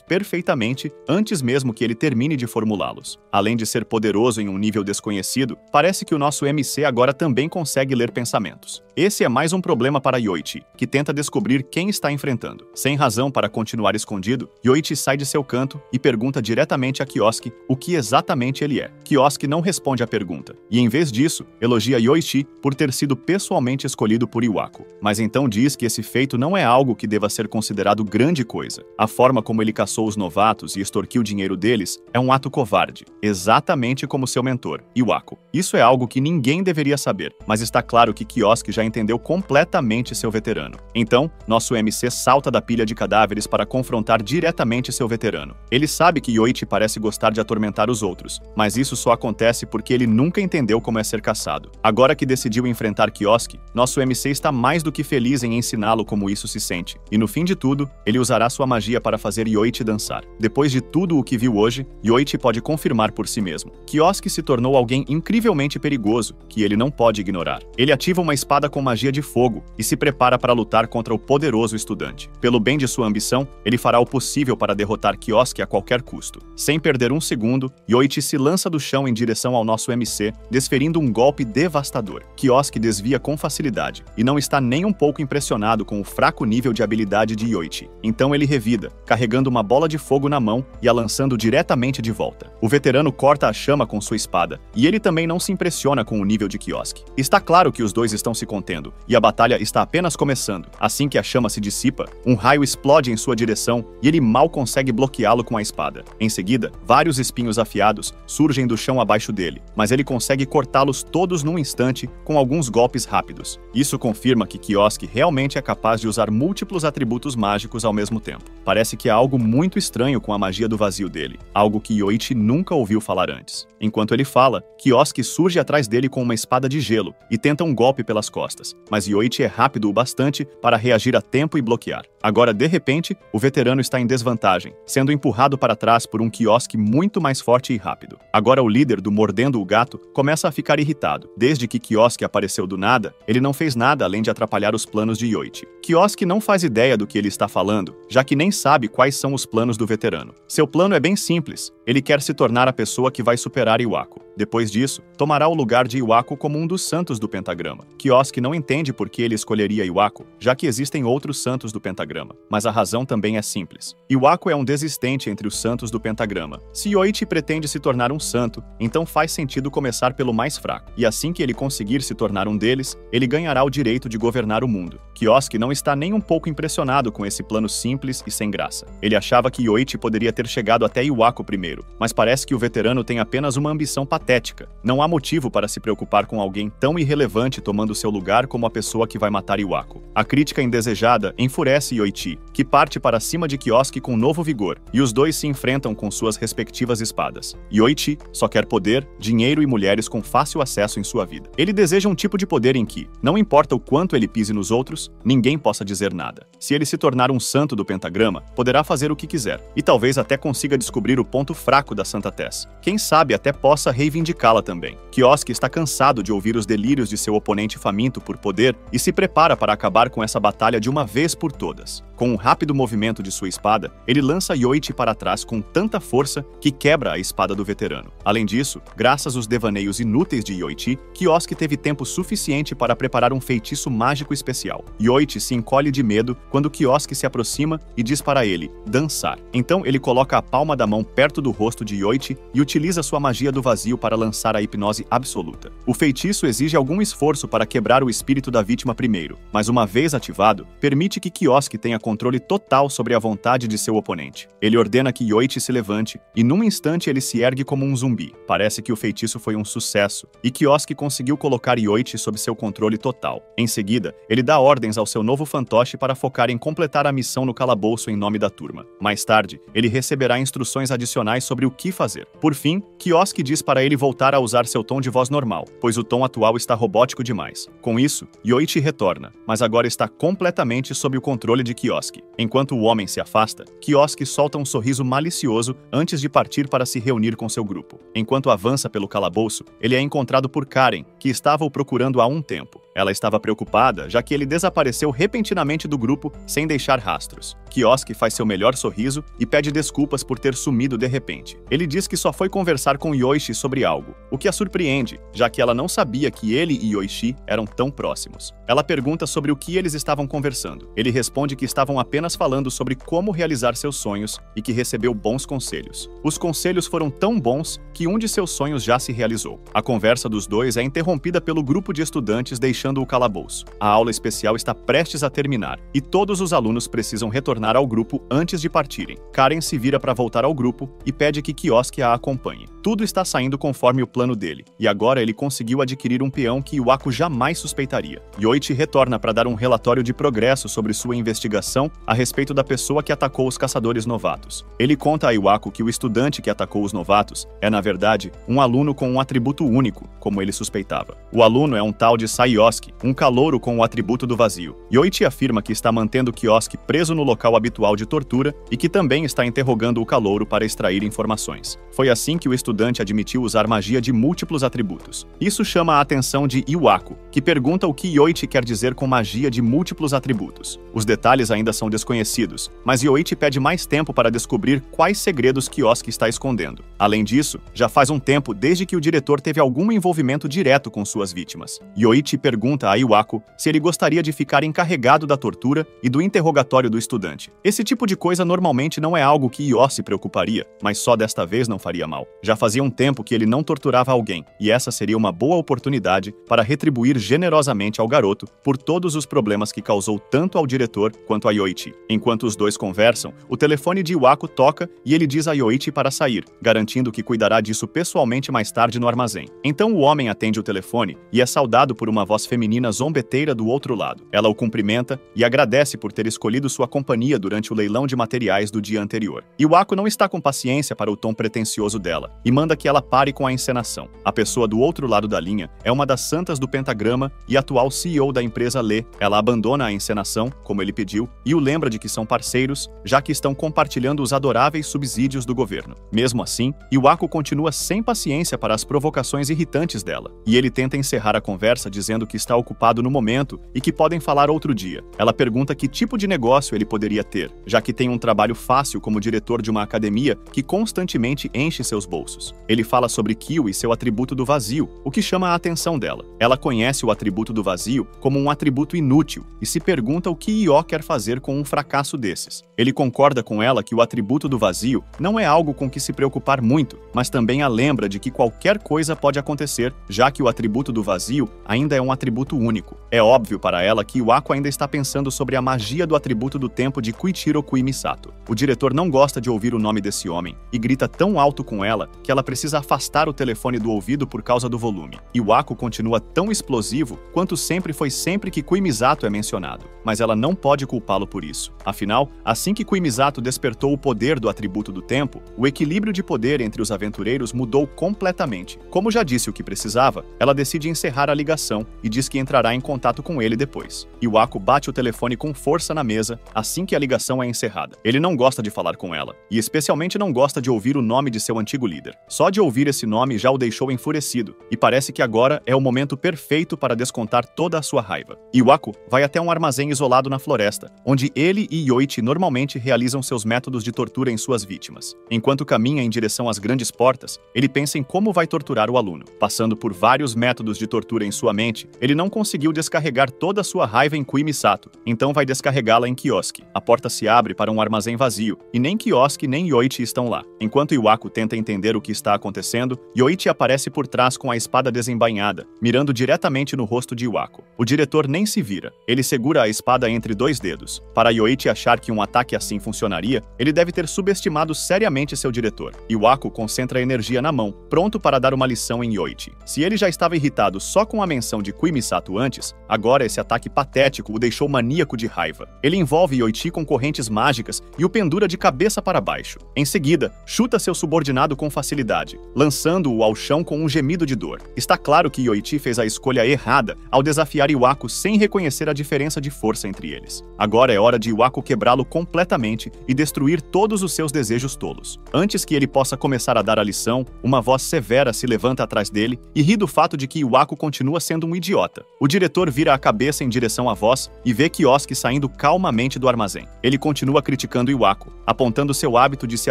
perfeitamente antes mesmo que ele termine de formulá-los. Além de ser poderoso em um nível desconhecido, parece que o nosso MC agora também consegue ler pensamentos. Esse é mais um problema para Yoichi, que tenta descobrir quem está enfrentando. Sem razão para continuar escondido, Yoichi sai de seu canto e pergunta diretamente a Kiosk o que exatamente ele é. Kiosk não responde à pergunta, e em vez disso, elogia Yoichi por ter sido pessoalmente escolhido por Iwako. Mas então diz que esse feito não é algo que deva ser considerado grande coisa. A forma como ele caçou os novatos e extorquiu o dinheiro deles é um ato covarde, exatamente como seu mentor, Iwako. Isso é algo que ninguém deveria saber, mas está claro que Kiosk já entendeu completamente seu veterano. Então, nosso MC salta da pilha de cadáveres para confrontar diretamente seu veterano. Ele sabe que Yoichi parece gostar de atormentar os outros, mas isso só acontece porque ele nunca entendeu como é ser caçado. Agora que decidiu enfrentar Kiosk, nosso MC está mais do que feliz em ensiná-lo como isso se sente. E no fim de tudo, ele usará sua magia para fazer Yoichi dançar. Depois de tudo o que viu hoje, Yoichi pode confirmar por si mesmo. Kiosk se tornou alguém incrivelmente perigoso, que ele não pode ignorar. Ele ativa uma espada com magia de fogo e se prepara para lutar contra o poderoso estudante. Pelo bem de sua ambição, ele fará o possível para derrotar Kiosk a qualquer custo. Sem perder um segundo, Yoichi se lança do chão em direção ao nosso MC, desferindo um golpe devastador. Kiosk desvia com facilidade e não está nem um pouco impressionado com o fraco nível de habilidade de Yoichi. Então ele revida, carregando uma bola de fogo na mão e a lançando diretamente de volta. O veterano corta a chama com sua espada e ele também não se impressiona com o nível de Kiosk. Está claro que os dois estão se contendo e a batalha está apenas começando. Assim que a chama se dissipa, um raio explode em sua direção e ele mal consegue bloqueá-lo com a espada. Em seguida, vários espinhos afiados surgem do chão abaixo dele, mas ele consegue cortá-los todos num instante com alguns golpes rápidos. Isso confirma que Kiosk realmente é capaz de usar múltiplos atributos mágicos ao mesmo tempo. Parece que há algo muito estranho com a magia do vazio dele, algo que Yoichi nunca ouviu falar antes. Enquanto ele fala, Kiosk surge atrás dele com uma espada de gelo e tenta um golpe pelas costas, mas Yoichi é rápido o bastante para reagir a tempo e bloquear. Agora, de repente, o veterano está em desvantagem, sendo empurrado para trás por um Kiosk muito mais forte e rápido. Agora o líder do Mordendo o Gato começa a ficar irritado. Desde que Kiosk apareceu do nada, ele não fez nada além de atrapalhar os planos de Yoichi. Kiosk não faz ideia do que ele está falando, já que nem sabe quais são os planos do veterano. Seu plano é bem simples. Ele quer se tornar a pessoa que vai superar Iwako. Depois disso, tomará o lugar de Iwako como um dos santos do pentagrama. Kiosk não entende por que ele escolheria Iwako, já que existem outros santos do pentagrama. Mas a razão também é simples. Iwako é um desistente entre os santos do pentagrama. Se Yoichi pretende se tornar um santo, então faz sentido começar pelo mais fraco. E assim que ele conseguir se tornar um deles, ele ganhará o direito de governar o mundo. Kiosk não está nem um pouco impressionado com esse plano simples e sem graça. Ele achava que Yoichi poderia ter chegado até Iwako primeiro, mas parece que o veterano tem apenas uma ambição patética. Não há motivo para se preocupar com alguém tão irrelevante tomando seu lugar como a pessoa que vai matar Iwako. A crítica indesejada enfurece Yoichi, que parte para cima de Kiosk com novo vigor, e os dois se enfrentam com suas respectivas espadas. Yoichi só quer poder, dinheiro e mulheres com fácil acesso em sua vida. Ele deseja um tipo de poder em que, não importa o quanto ele pise nos outros, ninguém possa dizer nada. Se ele se tornar um santo do pentagrama, poderá fazer o que quiser, e talvez até consiga descobrir o ponto fraco da Santa Tess. Quem sabe até possa reivindicá-la também. Kiosk está cansado de ouvir os delírios de seu oponente faminto por poder e se prepara para acabar com essa batalha de uma vez por todas. Com um rápido movimento de sua espada, ele lança Yoichi para trás com tanta força que quebra a espada do veterano. Além disso, graças aos devaneios inúteis de Yoichi, Kiosk teve tempo suficiente para preparar um feitiço mágico especial. Yoichi se encolhe de medo quando Kioski se aproxima e diz para ele dançar. Então ele coloca a palma da mão perto do rosto de Yoichi e utiliza sua magia do vazio para lançar a hipnose absoluta. O feitiço exige algum esforço para quebrar o espírito da vítima primeiro, mas uma vez ativado, permite que Kioski tenha controle total sobre a vontade de seu oponente. Ele ordena que Yoichi se levante e num instante ele se ergue como um zumbi. Parece que o feitiço foi um sucesso e Kioski conseguiu colocar Yoichi sob seu controle total. Em seguida, ele dá ordens ao seu novo fantoche para focar em completar a missão no calabouço em nome da turma. Mais tarde, ele receberá instruções adicionais sobre o que fazer. Por fim, Kioski diz para ele voltar a usar seu tom de voz normal, pois o tom atual está robótico demais. Com isso, Yoichi retorna, mas agora está completamente sob o controle de Kioski. Enquanto o homem se afasta, Kioski solta um sorriso malicioso antes de partir para se reunir com seu grupo. Enquanto avança pelo calabouço, ele é encontrado por Karen, que estava o procurando há um tempo. Ela estava preocupada, já que ele desapareceu repentinamente do grupo sem deixar rastros. Kioski faz seu melhor sorriso e pede desculpas por ter sumido de repente. Ele diz que só foi conversar com Yoichi sobre algo, o que a surpreende, já que ela não sabia que ele e Yoichi eram tão próximos. Ela pergunta sobre o que eles estavam conversando. Ele responde que estavam apenas falando sobre como realizar seus sonhos e que recebeu bons conselhos. Os conselhos foram tão bons que um de seus sonhos já se realizou. A conversa dos dois é interrompida pelo grupo de estudantes deixando o calabouço. A aula especial está prestes a terminar e todos os alunos precisam retornar ao grupo antes de partirem. Karen se vira para voltar ao grupo e pede que Kioski a acompanhe. Tudo está saindo conforme o plano dele, e agora ele conseguiu adquirir um peão que Iwako jamais suspeitaria. Yoichi retorna para dar um relatório de progresso sobre sua investigação a respeito da pessoa que atacou os caçadores novatos. Ele conta a Iwako que o estudante que atacou os novatos é, na verdade, um aluno com um atributo único, como ele suspeitava. O aluno é um tal de Saioski, um calouro com o atributo do vazio. Yoichi afirma que está mantendo Kioski preso no local habitual de tortura e que também está interrogando o calouro para extrair informações. Foi assim que o estudante admitiu usar magia de múltiplos atributos. Isso chama a atenção de Iwako, que pergunta o que Yoichi quer dizer com magia de múltiplos atributos. Os detalhes ainda são desconhecidos, mas Yoichi pede mais tempo para descobrir quais segredos Kioski está escondendo. Além disso, já faz um tempo desde que o diretor teve algum envolvimento direto com suas vítimas. Yoichi pergunta a Iwako se ele gostaria de ficar encarregado da tortura e do interrogatório do estudante. Esse tipo de coisa normalmente não é algo que Io se preocuparia, mas só desta vez não faria mal. Já fazia um tempo que ele não torturava alguém, e essa seria uma boa oportunidade para retribuir generosamente ao garoto por todos os problemas que causou tanto ao diretor quanto a Yoichi. Enquanto os dois conversam, o telefone de Iwako toca e ele diz a Yoichi para sair, garantindo que cuidará disso pessoalmente mais tarde no armazém. Então o homem atende o telefone e é saudado por uma voz feminina zombeteira do outro lado. Ela o cumprimenta e agradece por ter escolhido sua companhia durante o leilão de materiais do dia anterior. Iwako não está com paciência para o tom pretensioso dela e manda que ela pare com a encenação. A pessoa do outro lado da linha é uma das santas do pentagrama e atual CEO da empresa Lê. Ela abandona a encenação, como ele pediu, e o lembra de que são parceiros, já que estão compartilhando os adoráveis subsídios do governo. Mesmo assim, Iwako continua sem paciência para as provocações irritantes dela, e ele tenta encerrar a conversa dizendo que está ocupado no momento e que podem falar outro dia. Ela pergunta que tipo de negócio ele poderia ter, já que tem um trabalho fácil como diretor de uma academia que constantemente enche seus bolsos. Ele fala sobre Kyo e seu atributo do vazio, o que chama a atenção dela. Ela conhece o atributo do vazio como um atributo inútil e se pergunta o que Io quer fazer com um fracasso desses. Ele concorda com ela que o atributo do vazio não é algo com que se preocupar muito, mas também a lembra de que qualquer coisa pode acontecer, já que o atributo do vazio ainda é um atributo único. É óbvio para ela que Iwako ainda está pensando sobre a magia do atributo do tempo de Kuichiro Kuimisato. O diretor não gosta de ouvir o nome desse homem e grita tão alto com ela que ela precisa afastar o telefone do ouvido por causa do volume. Iwako continua tão explosivo quanto sempre foi sempre que Kuimisato é mencionado, mas ela não pode culpá-lo por isso. Afinal, assim que Kuimisato despertou o poder do atributo do tempo, o equilíbrio de poder entre os aventureiros mudou completamente. Como já disse o que precisava, ela decide encerrar a ligação e diz que entrará em contato com ele depois. Iwako bate o telefone com força na mesa assim que a ligação é encerrada. Ele não gosta de falar com ela, e especialmente não gosta de ouvir o nome de seu antigo líder. Só de ouvir esse nome já o deixou enfurecido, e parece que agora é o momento perfeito para descontar toda a sua raiva. Iwako vai até um armazém isolado na floresta, onde ele e Yoichi normalmente realizam seus métodos de tortura em suas vítimas. Enquanto caminha em direção às grandes portas, ele pensa em como vai torturar o aluno. Passando por vários métodos de tortura em sua mente, ele Ele não conseguiu descarregar toda a sua raiva em Kui Misato, então vai descarregá-la em Kyosuke. A porta se abre para um armazém vazio, e nem Kyosuke nem Yoichi estão lá. Enquanto Iwako tenta entender o que está acontecendo, Yoichi aparece por trás com a espada desembainhada, mirando diretamente no rosto de Iwako. O diretor nem se vira. Ele segura a espada entre 2 dedos. Para Yoichi achar que um ataque assim funcionaria, ele deve ter subestimado seriamente seu diretor. Iwako concentra energia na mão, pronto para dar uma lição em Yoichi. Se ele já estava irritado só com a menção de Kui Misato antes, agora esse ataque patético o deixou maníaco de raiva. Ele envolve Yoichi com correntes mágicas e o pendura de cabeça para baixo. Em seguida, chuta seu subordinado com facilidade, lançando-o ao chão com um gemido de dor. Está claro que Yoichi fez a escolha errada ao desafiar Iwako sem reconhecer a diferença de força entre eles. Agora é hora de Iwako quebrá-lo completamente e destruir todos os seus desejos tolos. Antes que ele possa começar a dar a lição, uma voz severa se levanta atrás dele e ri do fato de que Iwako continua sendo um idiota. O diretor vira a cabeça em direção à voz e vê Kyosuke saindo calmamente do armazém. Ele continua criticando Iwako, apontando seu hábito de se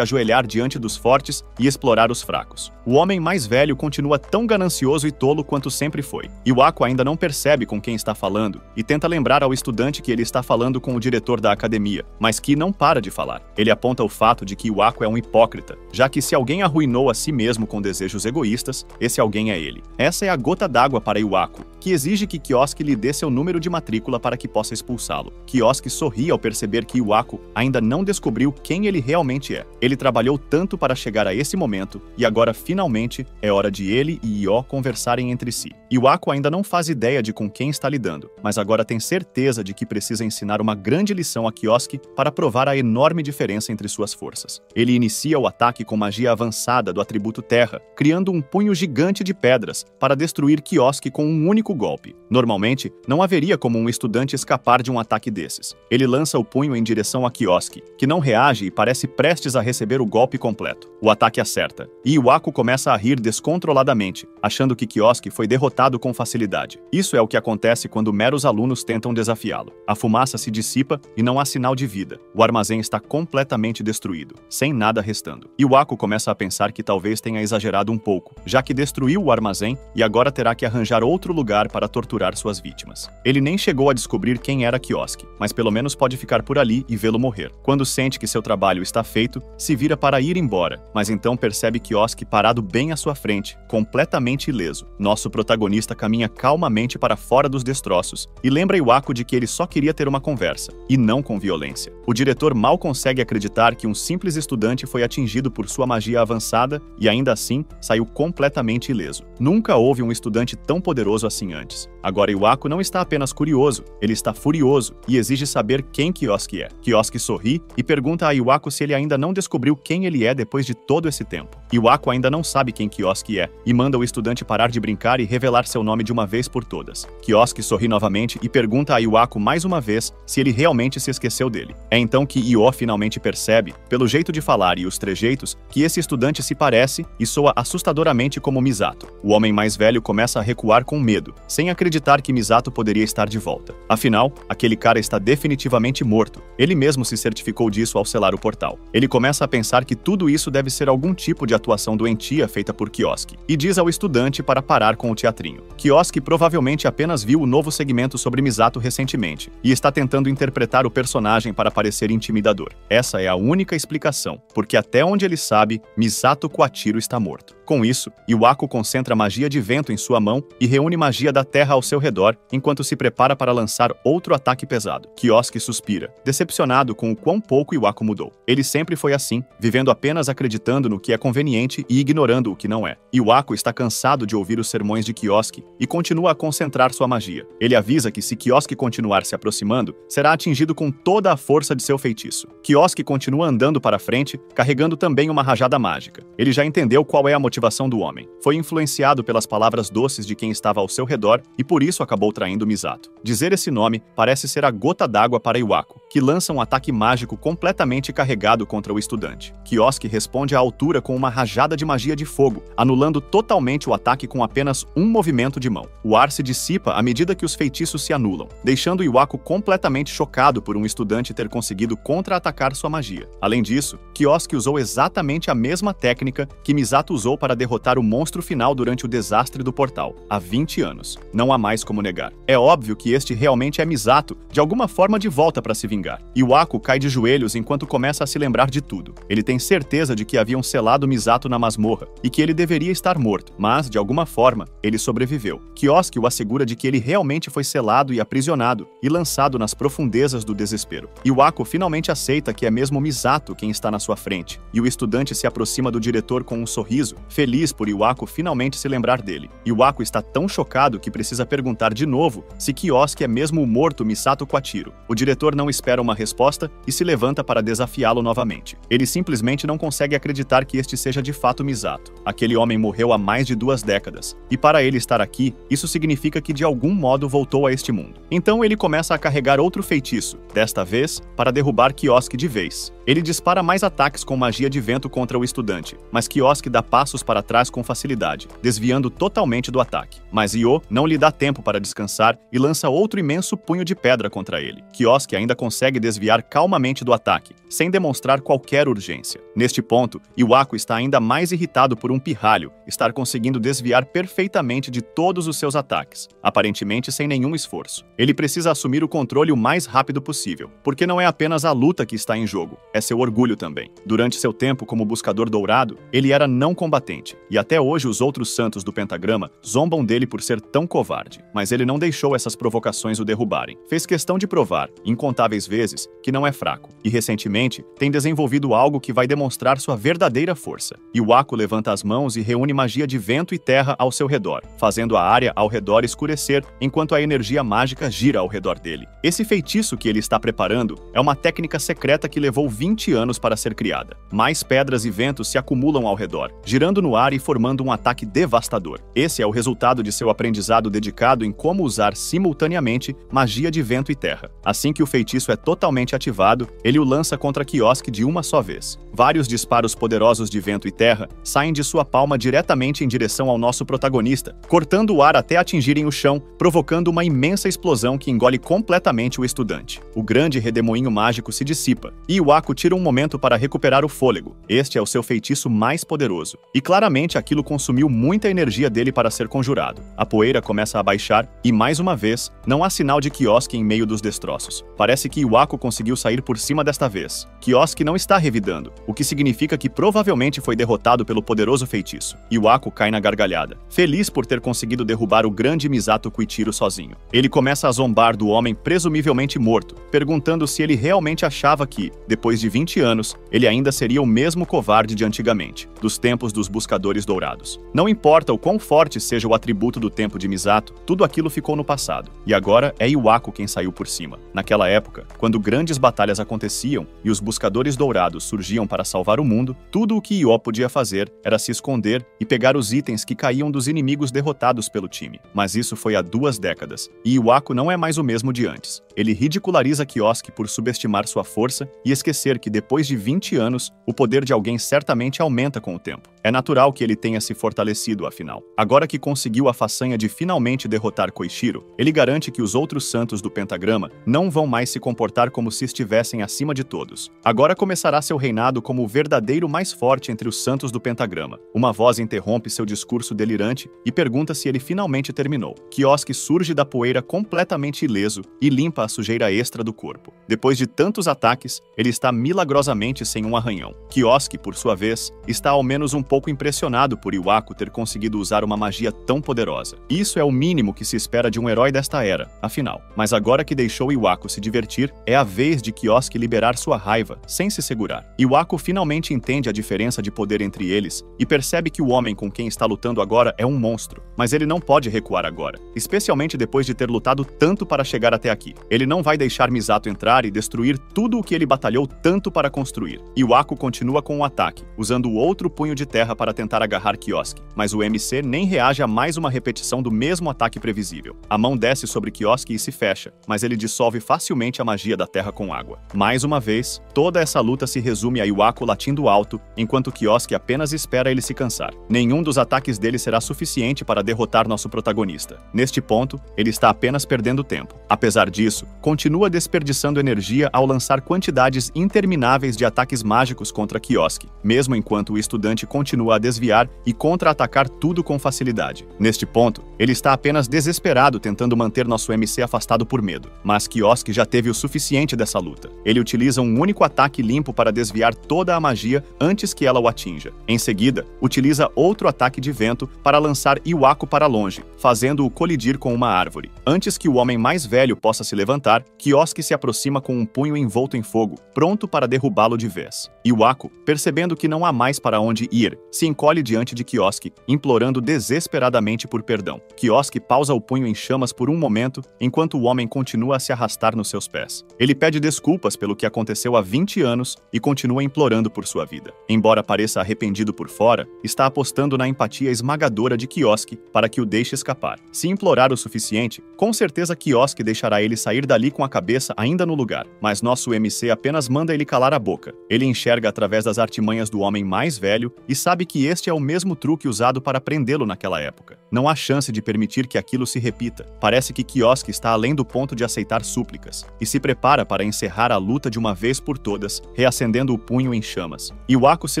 ajoelhar diante dos fortes e explorar os fracos. O homem mais velho continua tão ganancioso e tolo quanto sempre foi. Iwako ainda não percebe com quem está falando e tenta lembrar ao estudante que ele está falando com o diretor da academia, mas Ki não para de falar. Ele aponta o fato de que Iwako é um hipócrita, já que se alguém arruinou a si mesmo com desejos egoístas, esse alguém é ele. Essa é a gota d'água para Iwako, que exige que Kyosuke lhe dê seu número de matrícula para que possa expulsá-lo. Kyosuke sorri ao perceber que Iwako ainda não descobriu quem ele realmente é. Ele trabalhou tanto para chegar a esse momento e agora finalmente é hora de ele e Io conversarem entre si. Iwako ainda não faz ideia de com quem está lidando, mas agora tem certeza de que precisa ensinar uma grande lição a Kyosuke para provar a enorme diferença entre suas forças. Ele inicia o ataque com magia avançada do atributo Terra, criando um punho gigante de pedras para destruir Kyosuke com um único golpe. Normalmente, não haveria como um estudante escapar de um ataque desses. Ele lança o punho em direção a Kyosuke, que não reage e parece prestes a receber o golpe completo. O ataque acerta, e Iwako começa a rir descontroladamente, achando que Kyosuke foi derrotado com facilidade. Isso é o que acontece quando meros alunos tentam desafiá-lo. A fumaça se dissipa e não há sinal de vida. O armazém está completamente destruído, sem nada restando. Iwako começa a pensar que talvez tenha exagerado um pouco, já que destruiu o armazém e agora terá que arranjar outro lugar para torturar suas vítimas. Ele nem chegou a descobrir quem era Kyosuke, mas pelo menos pode ficar por ali e vê-lo morrer. Quando sente que seu trabalho está feito, se vira para ir embora, mas então percebe Kyosuke parado bem à sua frente, completamente ileso. Nosso protagonista caminha calmamente para fora dos destroços e lembra Iwako de que ele só queria ter uma conversa, e não com violência. O diretor mal consegue acreditar que um simples estudante foi atingido por sua magia avançada e ainda assim saiu completamente ileso. Nunca houve um estudante tão poderoso assim antes. Agora Iwako não está apenas curioso, ele está furioso e exige saber quem Kyosuke é. Kyosuke sorri e pergunta a Iwako se ele ainda não descobriu quem ele é depois de todo esse tempo. Iwako ainda não sabe quem Kyosuke é e manda o estudante parar de brincar e revelar seu nome de uma vez por todas. Kyosuke sorri novamente e pergunta a Iwako mais uma vez se ele realmente se esqueceu dele. É então que Io finalmente percebe, pelo jeito de falar e os trejeitos, que esse estudante se parece e soa assustadoramente como Misato. O homem mais velho começa a recuar com medo, sem acreditar que Misato poderia estar de volta. Afinal, aquele cara está definitivamente morto. Ele mesmo se certificou disso ao selar o portal. Ele começa a pensar que tudo isso deve ser algum tipo de atuação doentia feita por Kyosuke, e diz ao estudante para parar com o teatrinho. Kyosuke provavelmente apenas viu o novo segmento sobre Misato recentemente, e está tentando interpretar o personagem para parecer intimidador. Essa é a única explicação, porque até onde ele sabe, Misato Kuachiro está morto. Com isso, Iwako concentra magia de vento em sua mão e reúne magia da terra ao seu redor, enquanto se prepara para lançar outro ataque pesado. Kyosuke suspira, decepcionado com o quão pouco Iwako mudou. Ele sempre foi assim, vivendo apenas acreditando no que é conveniente e ignorando o que não é. Iwako está cansado de ouvir os sermões de Kyosuke e continua a concentrar sua magia. Ele avisa que se Kyosuke continuar se aproximando, será atingido com toda a força de seu feitiço. Kyosuke continua andando para frente, carregando também uma rajada mágica. Ele já entendeu qual é a motivação do homem. Foi influenciado pelas palavras doces de quem estava ao seu redor e por isso acabou traindo Misato. Dizer esse nome parece ser a gota d'água para Iwako, que lança um ataque mágico completamente carregado contra o estudante. Kyosuke responde à altura com uma rajada de magia de fogo, anulando totalmente o ataque com apenas um movimento de mão. O ar se dissipa à medida que os feitiços se anulam, deixando Iwako completamente chocado por um estudante ter conseguido contra-atacar sua magia. Além disso, Kyosuke usou exatamente a mesma técnica que Misato usou para para derrotar o monstro final durante o desastre do portal, há 20 anos. Não há mais como negar. É óbvio que este realmente é Misato, de alguma forma de volta para se vingar. Iwako cai de joelhos enquanto começa a se lembrar de tudo. Ele tem certeza de que haviam selado Misato na masmorra e que ele deveria estar morto, mas, de alguma forma, ele sobreviveu. Kioski o assegura de que ele realmente foi selado e aprisionado e lançado nas profundezas do desespero. Iwako finalmente aceita que é mesmo Misato quem está na sua frente, e o estudante se aproxima do diretor com um sorriso, feliz por Iwako finalmente se lembrar dele. Iwako está tão chocado que precisa perguntar de novo se Kioski é mesmo o morto Misato Quatiro. O diretor não espera uma resposta e se levanta para desafiá-lo novamente. Ele simplesmente não consegue acreditar que este seja de fato Misato. Aquele homem morreu há mais de 2 décadas, e para ele estar aqui, isso significa que de algum modo voltou a este mundo. Então ele começa a carregar outro feitiço, desta vez para derrubar Kioski de vez. Ele dispara mais ataques com magia de vento contra o estudante, mas Kioski dá passos para trás com facilidade, desviando totalmente do ataque. Mas Io não lhe dá tempo para descansar e lança outro imenso punho de pedra contra ele. Kioski ainda consegue desviar calmamente do ataque, sem demonstrar qualquer urgência. Neste ponto, Iwako está ainda mais irritado por um pirralho estar conseguindo desviar perfeitamente de todos os seus ataques, aparentemente sem nenhum esforço. Ele precisa assumir o controle o mais rápido possível, porque não é apenas a luta que está em jogo, é seu orgulho também. Durante seu tempo como buscador dourado, ele era não combatente, e até hoje os outros santos do pentagrama zombam dele por ser tão covarde. Mas ele não deixou essas provocações o derrubarem. Fez questão de provar, incontáveis vezes, que não é fraco, e recentemente tem desenvolvido algo que vai demonstrar sua verdadeira força. Iwako levanta as mãos e reúne magia de vento e terra ao seu redor, fazendo a área ao redor escurecer enquanto a energia mágica gira ao redor dele. Esse feitiço que ele está preparando é uma técnica secreta que levou 20 anos para ser criada. Mais pedras e ventos se acumulam ao redor, girando no ar e formando um ataque devastador. Esse é o resultado de seu aprendizado dedicado em como usar simultaneamente magia de vento e terra. Assim que o feitiço é totalmente ativado, ele o lança contra Kioski de uma só vez. Vários disparos poderosos de vento e terra saem de sua palma diretamente em direção ao nosso protagonista, cortando o ar até atingirem o chão, provocando uma imensa explosão que engole completamente o estudante. O grande redemoinho mágico se dissipa, e Iwako tira um momento para recuperar o fôlego. Este é o seu feitiço mais poderoso, e claramente aquilo consumiu muita energia dele para ser conjurado. A poeira começa a baixar, e mais uma vez, não há sinal de Kioski em meio dos destroços. Parece que Iwako conseguiu sair por cima desta vez. Kioski não está revidando, o que significa que provavelmente foi derrotado pelo poderoso feitiço. Iwako cai na gargalhada, feliz por ter conseguido derrubar o grande Misato Quitiro sozinho. Ele começa a zombar do homem presumivelmente morto, perguntando se ele realmente achava que, depois de 20 anos, ele ainda seria o mesmo covarde de antigamente, dos tempos dos buscadores dourados. Não importa o quão forte seja o atributo do tempo de Misato, tudo aquilo ficou no passado. E agora é Iwako quem saiu por cima. Naquela época, quando grandes batalhas aconteciam e os buscadores dourados surgiam para salvar o mundo, tudo o que Io podia fazer era se esconder e pegar os itens que caíam dos inimigos derrotados pelo time. Mas isso foi há 2 décadas, e Iwako não é mais o mesmo de antes. Ele ridiculariza Kioski por subestimar sua força e esquecer que depois de 20 anos, o poder de alguém certamente aumenta com o tempo. É natural que ele tenha se fortalecido, afinal. Agora que conseguiu a façanha de finalmente derrotar Koichiro, ele garante que os outros santos do pentagrama não vão mais se comportar como se estivessem acima de todos. Agora começará seu reinado como o verdadeiro mais forte entre os santos do pentagrama. Uma voz interrompe seu discurso delirante e pergunta se ele finalmente terminou. Kioski surge da poeira completamente ileso e limpa a sujeira extra do corpo. Depois de tantos ataques, ele está milagrosamente sem um arranhão. Kioski, por sua vez, está ao menos um pouco impressionado por Iwako ter conseguido usar uma magia tão poderosa. Isso é o mínimo que se espera de um herói desta era, afinal. Mas agora que deixou Iwako se divertir, é a vez de Kioski liberar sua raiva, sem se segurar. Iwako finalmente entende a diferença de poder entre eles e percebe que o homem com quem está lutando agora é um monstro, mas ele não pode recuar agora, especialmente depois de ter lutado tanto para chegar até aqui. Ele não vai deixar Misato entrar e destruir tudo o que ele batalhou tanto para construir. Iwako continua com o ataque, usando o outro punho de terra para tentar agarrar Kioski, mas o MC nem reage a mais uma repetição do mesmo ataque previsível. A mão desce sobre Kioski e se fecha, mas ele dissolve facilmente a magia da terra com água. Mais uma vez, toda essa luta se resume a Iwako latindo alto, enquanto Kioski apenas espera ele se cansar. Nenhum dos ataques dele será suficiente para derrotar nosso protagonista. Neste ponto, ele está apenas perdendo tempo. Apesar disso, continua desperdiçando energia ao lançar quantidades intermináveis de ataques mágicos contra Kioski, mesmo enquanto o estudante continua continua a desviar e contra-atacar tudo com facilidade. Neste ponto, ele está apenas desesperado tentando manter nosso MC afastado por medo. Mas Kiosk já teve o suficiente dessa luta. Ele utiliza um único ataque limpo para desviar toda a magia antes que ela o atinja. Em seguida, utiliza outro ataque de vento para lançar Iwako para longe, fazendo-o colidir com uma árvore. Antes que o homem mais velho possa se levantar, Kiosk se aproxima com um punho envolto em fogo, pronto para derrubá-lo de vez. Iwako, percebendo que não há mais para onde ir, se encolhe diante de Kiosk, implorando desesperadamente por perdão. Kiosk pausa o punho em chamas por um momento, enquanto o homem continua a se arrastar nos seus pés. Ele pede desculpas pelo que aconteceu há 20 anos e continua implorando por sua vida. Embora pareça arrependido por fora, está apostando na empatia esmagadora de Kiosk para que o deixe escapar. Se implorar o suficiente, com certeza Kiosk deixará ele sair dali com a cabeça ainda no lugar, mas nosso MC apenas manda ele calar a boca. Ele enxerga através das artimanhas do homem mais velho e sabe que este é o mesmo truque usado para prendê-lo naquela época. Não há chance de permitir que aquilo se repita. Parece que Kiosk está além do ponto de aceitar súplicas e se prepara para encerrar a luta de uma vez por todas, reacendendo o punho em chamas. Iwako se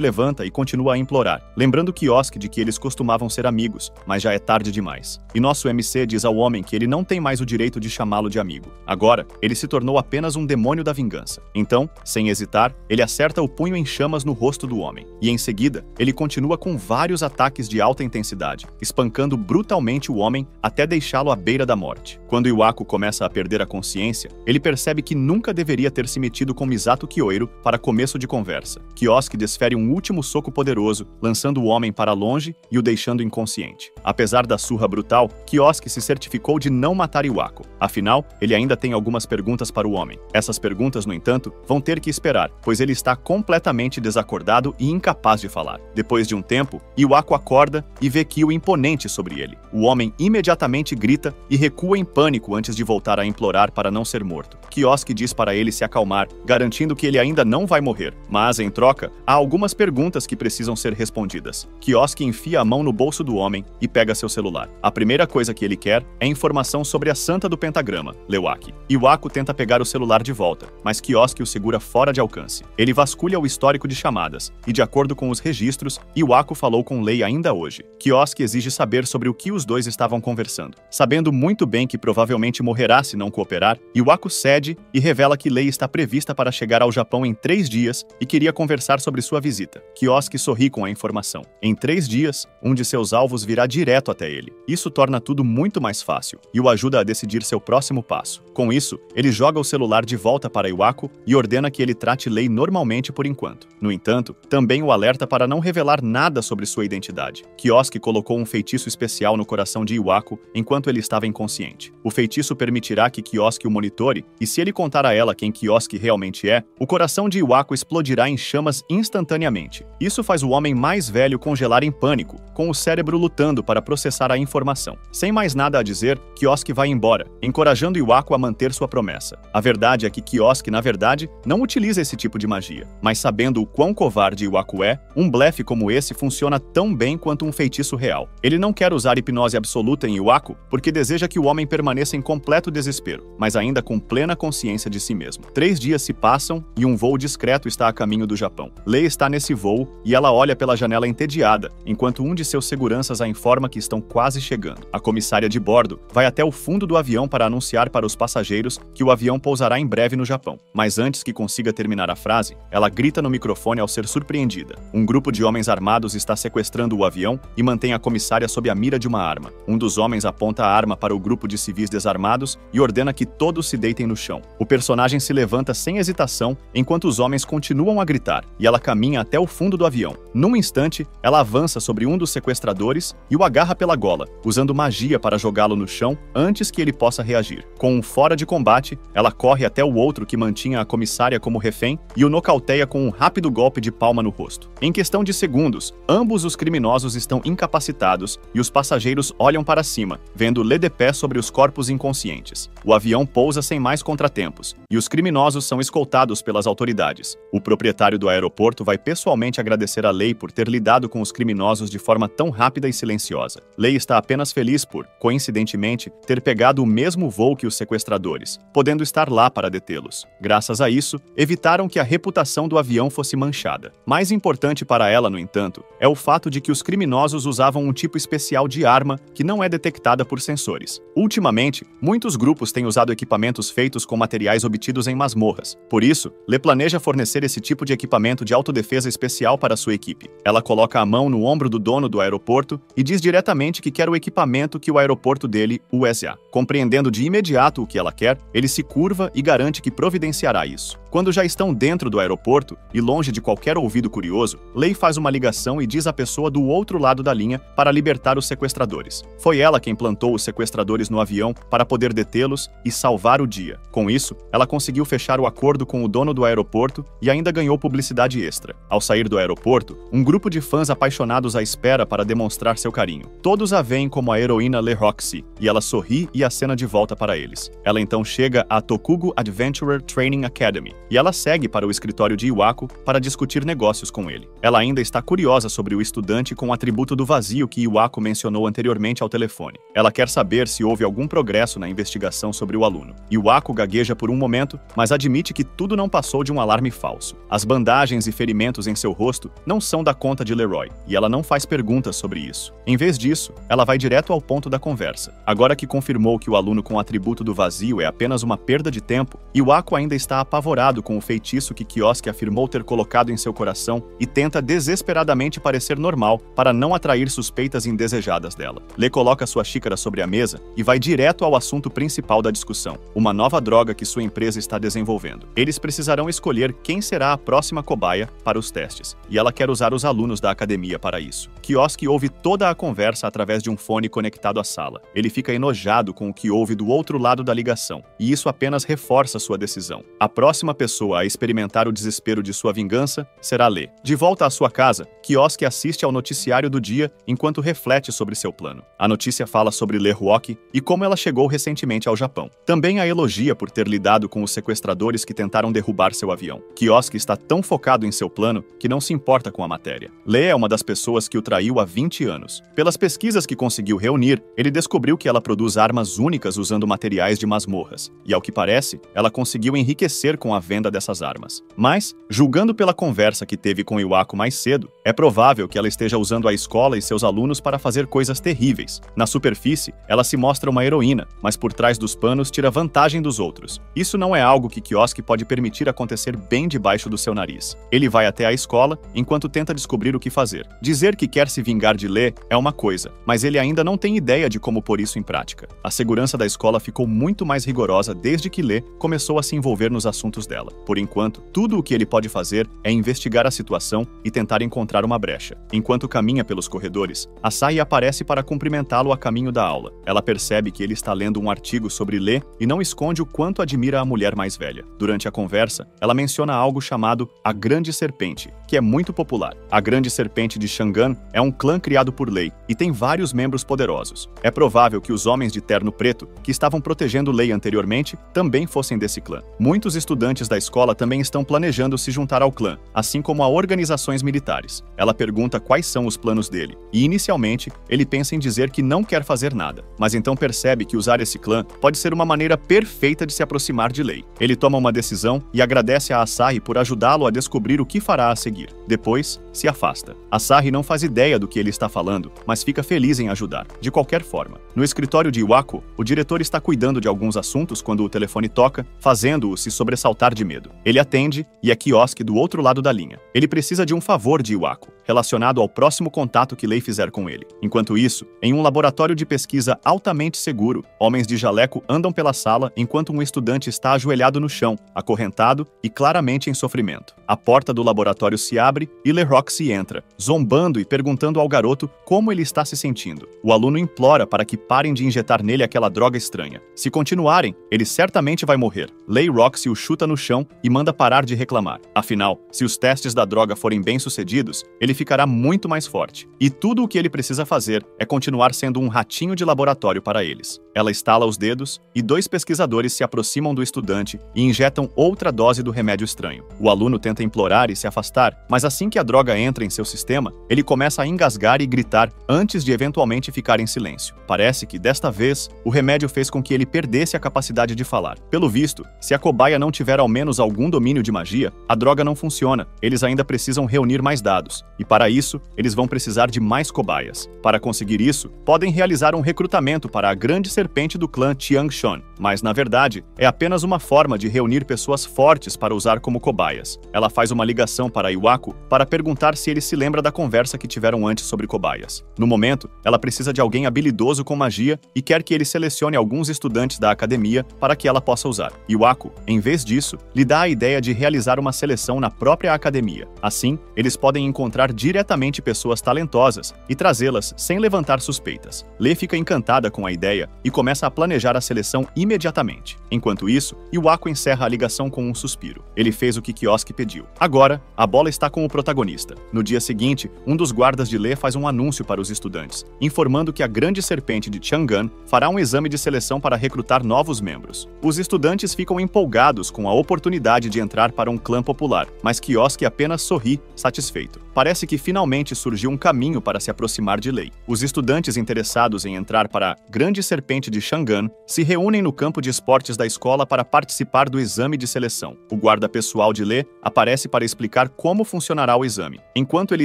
levanta e continua a implorar, lembrando Kiosk de que eles costumavam ser amigos, mas já é tarde demais. E nosso MC diz ao homem que ele não tem mais o direito de chamá-lo de amigo. Agora, ele se tornou apenas um demônio da vingança. Então, sem hesitar, ele acerta o punho em chamas no rosto do homem. E em seguida, ele continua com vários ataques de alta intensidade, espancando brutalmente o homem até deixá-lo à beira da morte. Quando Iwako começa a perder a consciência, ele percebe que nunca deveria ter se metido com Misato Kyoiro para começo de conversa. Kiosk desfere um último soco poderoso, lançando o homem para longe e o deixando inconsciente. Apesar da surra brutal, Kiosk se certificou de não matar Iwako. Afinal, ele ainda tem algumas perguntas para o homem. Essas perguntas, no entanto, vão ter que esperar, pois ele está completamente desacordado e incapaz de falar. Depois de um tempo, Iwako acorda e vê Kyo imponente sobre ele. O homem imediatamente grita e recua em pânico antes de voltar a implorar para não ser morto. Kiosk diz para ele se acalmar, garantindo que ele ainda não vai morrer. Mas, em troca, há algumas perguntas que precisam ser respondidas. Kiosk enfia a mão no bolso do homem e pega seu celular. A primeira coisa que ele quer é informação sobre a Santa do Pentagrama, Lewaki. Iwako tenta pegar o celular de volta, mas Kiosk o segura fora de alcance. Ele vasculha o histórico de chamadas, e de acordo com os registros, Iwako falou com Lei ainda hoje. Kiosk exige saber sobre o que os dois estavam conversando. Sabendo muito bem que provavelmente morrerá se não cooperar, Iwako cede e revela que Lei está prevista para chegar ao Japão em 3 dias e queria conversar sobre sua visita. Kiosk sorri com a informação. Em 3 dias, um de seus alvos virá direto até ele. Isso torna tudo muito mais fácil e o ajuda a decidir seu próximo passo. Com isso, ele joga o celular de volta para Iwako e ordena que ele trate Lei normalmente por enquanto. No entanto, também o alerta para não revelar nada sobre sua identidade. Kiosk colocou um feitiço especial no coração de Iwako enquanto ele estava inconsciente. O feitiço permitirá que Kiosk o monitore e se ele contar a ela quem Kiosk realmente é, o coração de Iwako explodirá em chamas instantaneamente. Isso faz o homem mais velho congelar em pânico, com o cérebro lutando para processar a informação. Sem mais nada a dizer, Kiosk vai embora, encorajando Iwako a manter sua promessa. A verdade é que Kiosk, na verdade, não utiliza esse tipo de magia, mas sabendo o quão covarde Iwako é, um blefe como esse funciona tão bem quanto um feitiço real. Ele não quer usar hipnose absoluta em Iwako porque deseja que o homem permaneça em completo desespero, mas ainda com plena consciência de si mesmo. 3 dias se passam e um voo discreto está a caminho do Japão. Lei está nesse voo e ela olha pela janela entediada, enquanto um de seus seguranças a informa que estão quase chegando. A comissária de bordo vai até o fundo do avião para anunciar para os passageiros que o avião pousará em breve no Japão. Mas antes que consiga terminar a frase, ela grita no microfone ao ser surpreendida. Um grupo de homens armados está sequestrando o avião e mantém a comissária sob a mira de uma arma. Um dos homens aponta a arma para o grupo de civis desarmados e ordena que todos se deitem no chão. O personagem se levanta sem hesitação enquanto os homens continuam a gritar, e ela caminha até o fundo do avião. Num instante, ela avança sobre um dos sequestradores e o agarra pela gola, usando magia para jogá-lo no chão antes que ele possa reagir. Com um fora de combate, ela corre até o outro que mantinha a comissária como refém e o nocauteia com um rápido golpe de palma no rosto. Em questão de segundos, ambos os criminosos estão incapacitados e os passageiros olham para cima, vendo Lê de pé sobre os corpos inconscientes. O avião pousa sem mais contratempos e os criminosos são escoltados pelas autoridades. O proprietário do aeroporto vai pessoalmente agradecer a Lei por ter lidado com os criminosos de forma forma tão rápida e silenciosa. Lei está apenas feliz por, coincidentemente, ter pegado o mesmo voo que os sequestradores, podendo estar lá para detê-los. Graças a isso, evitaram que a reputação do avião fosse manchada. Mais importante para ela, no entanto, é o fato de que os criminosos usavam um tipo especial de arma que não é detectada por sensores. Ultimamente, muitos grupos têm usado equipamentos feitos com materiais obtidos em masmorras. Por isso, Lê planeja fornecer esse tipo de equipamento de autodefesa especial para sua equipe. Ela coloca a mão no ombro do dono do aeroporto e diz diretamente que quer o equipamento que o aeroporto dele o USA. Compreendendo de imediato o que ela quer, ele se curva e garante que providenciará isso. Quando já estão dentro do aeroporto e longe de qualquer ouvido curioso, Lei faz uma ligação e diz à pessoa do outro lado da linha para libertar os sequestradores. Foi ela quem plantou os sequestradores no avião para poder detê-los e salvar o dia. Com isso, ela conseguiu fechar o acordo com o dono do aeroporto e ainda ganhou publicidade extra. Ao sair do aeroporto, um grupo de fãs apaixonados a espera para demonstrar seu carinho. Todos a veem como a heroína Le Roxy, e ela sorri e acena de volta para eles. Ela então chega à Tokugo Adventurer Training Academy, e ela segue para o escritório de Iwako para discutir negócios com ele. Ela ainda está curiosa sobre o estudante com o atributo do vazio que Iwako mencionou anteriormente ao telefone. Ela quer saber se houve algum progresso na investigação sobre o aluno. Iwako gagueja por um momento, mas admite que tudo não passou de um alarme falso. As bandagens e ferimentos em seu rosto não são da conta de Leroy, e ela não faz perguntas sobre isso. Em vez disso, ela vai direto ao ponto da conversa. Agora que confirmou que o aluno com o atributo do vazio é apenas uma perda de tempo, Iwako ainda está apavorado com o feitiço que Kioski afirmou ter colocado em seu coração e tenta desesperadamente parecer normal para não atrair suspeitas indesejadas dela. Lê coloca sua xícara sobre a mesa e vai direto ao assunto principal da discussão, uma nova droga que sua empresa está desenvolvendo. Eles precisarão escolher quem será a próxima cobaia para os testes, e ela quer usar os alunos da academia para isso. Kioski ouve toda a conversa através de um fone conectado à sala. Ele fica enojado com o que ouve do outro lado da ligação, e isso apenas reforça sua decisão. A próxima pessoa a experimentar o desespero de sua vingança será Lê. De volta à sua casa, Kioski assiste ao noticiário do dia enquanto reflete sobre seu plano. A notícia fala sobre Lê Huoki e como ela chegou recentemente ao Japão. Também a elogia por ter lidado com os sequestradores que tentaram derrubar seu avião. Kioski está tão focado em seu plano que não se importa com a matéria. Lê é uma das pessoas que o traiu há 20 anos. Pelas pesquisas que conseguiu reunir, ele descobriu que ela produz armas únicas usando materiais de masmorras. E ao que parece, ela conseguiu enriquecer com a venda dessas armas. Mas, julgando pela conversa que teve com Iwako mais cedo, é provável que ela esteja usando a escola e seus alunos para fazer coisas terríveis. Na superfície, ela se mostra uma heroína, mas por trás dos panos tira vantagem dos outros. Isso não é algo que Kioski pode permitir acontecer bem debaixo do seu nariz. Ele vai até a escola enquanto tenta descobrir o que fazer. Dizer que quer se vingar de Lê é uma coisa, mas ele ainda não tem ideia de como pôr isso em prática. A segurança da escola ficou muito mais rigorosa desde que Lê começou a se envolver nos assuntos dela. Por enquanto, tudo o que ele pode fazer é investigar a situação e tentar encontrar uma brecha. Enquanto caminha pelos corredores, Asahi aparece para cumprimentá-lo a caminho da aula. Ela percebe que ele está lendo um artigo sobre Lê e não esconde o quanto admira a mulher mais velha. Durante a conversa, ela menciona algo chamado a Grande Serpente, que é muito popular. A Grande Serpente de Shangan é um clã criado por Lei e tem vários membros poderosos. É provável que os homens de terno preto, que estavam protegendo Lei anteriormente, também fossem desse clã. Muitos estudantes da escola também estão planejando se juntar ao clã, assim como a organizações militares. Ela pergunta quais são os planos dele, e inicialmente ele pensa em dizer que não quer fazer nada, mas então percebe que usar esse clã pode ser uma maneira perfeita de se aproximar de Lei. Ele toma uma decisão e agradece a Asahi por ajudá-lo a descobrir o que fará a seguir. Depois, se afasta. Asahi não faz ideia do que ele está falando, mas fica feliz em ajudar, de qualquer forma. No escritório de Iwako, o diretor está cuidando de alguns assuntos quando o telefone toca, fazendo-o se sobressaltar de medo. Ele atende e é Kioski do outro lado da linha. Ele precisa de um favor de Iwako, relacionado ao próximo contato que Lei fizer com ele. Enquanto isso, em um laboratório de pesquisa altamente seguro, homens de jaleco andam pela sala enquanto um estudante está ajoelhado no chão, acorrentado e claramente em sofrimento. A porta do laboratório se abre e LeRoxy entra, zombando e perguntando ao garoto como ele está se sentindo. O aluno implora para que parem de injetar nele aquela droga estranha. Se continuarem, ele certamente vai morrer. LeRoxy o chuta no chão e manda parar de reclamar. Afinal, se os testes da droga forem bem-sucedidos, ele ficará muito mais forte. E tudo o que ele precisa fazer é continuar sendo um ratinho de laboratório para eles. Ela estala os dedos e 2 pesquisadores se aproximam do estudante e injetam outra dose do remédio estranho. O aluno tenta implorar e se afastar, mas assim que a droga entra em seu sistema, ele começa a engasgar e gritar antes de eventualmente ficar em silêncio. Parece que, desta vez, o remédio fez com que ele perdesse a capacidade de falar. Pelo visto, se a cobaia não tiver ao menos algum domínio de magia, a droga não funciona. Eles ainda precisam reunir mais dados, e para isso, eles vão precisar de mais cobaias. Para conseguir isso, podem realizar um recrutamento para a grande serpente do clã Tiangshan, mas na verdade, é apenas uma forma de reunir pessoas fortes para usar como cobaias. Ela faz uma ligação para Iwako para perguntar se ele se lembra da conversa que tiveram antes sobre cobaias. No momento, ela precisa de alguém habilidoso com magia e quer que ele selecione alguns estudantes da academia para que ela possa usar. Iwako, em vez disso, lhe dá a ideia de realizar uma seleção na própria academia. Assim, eles podem encontrar diretamente pessoas talentosas e trazê-las sem levantar suspeitas. Lê fica encantada com a ideia e começa a planejar a seleção imediatamente. Enquanto isso, Iwako encerra a ligação com um suspiro. Ele fez o que Kioski pediu. Agora, a bola está com o protagonista. No dia seguinte, um dos guardas de Lê faz um anúncio para os estudantes, informando que a grande serpente de Chang'an fará um exame de seleção para recrutar novos membros. Os estudantes ficam empolgados com a oportunidade de entrar para um clã popular, mas Kioski apenas sorri, satisfeito. Parece que finalmente surgiu um caminho para se aproximar de Lei. Os estudantes interessados em entrar para a grande serpente de Chang'an se reúnem no campo de esportes da escola para participar do exame de seleção. O guarda pessoal de Lê aparece para explicar como funcionará o exame. Enquanto ele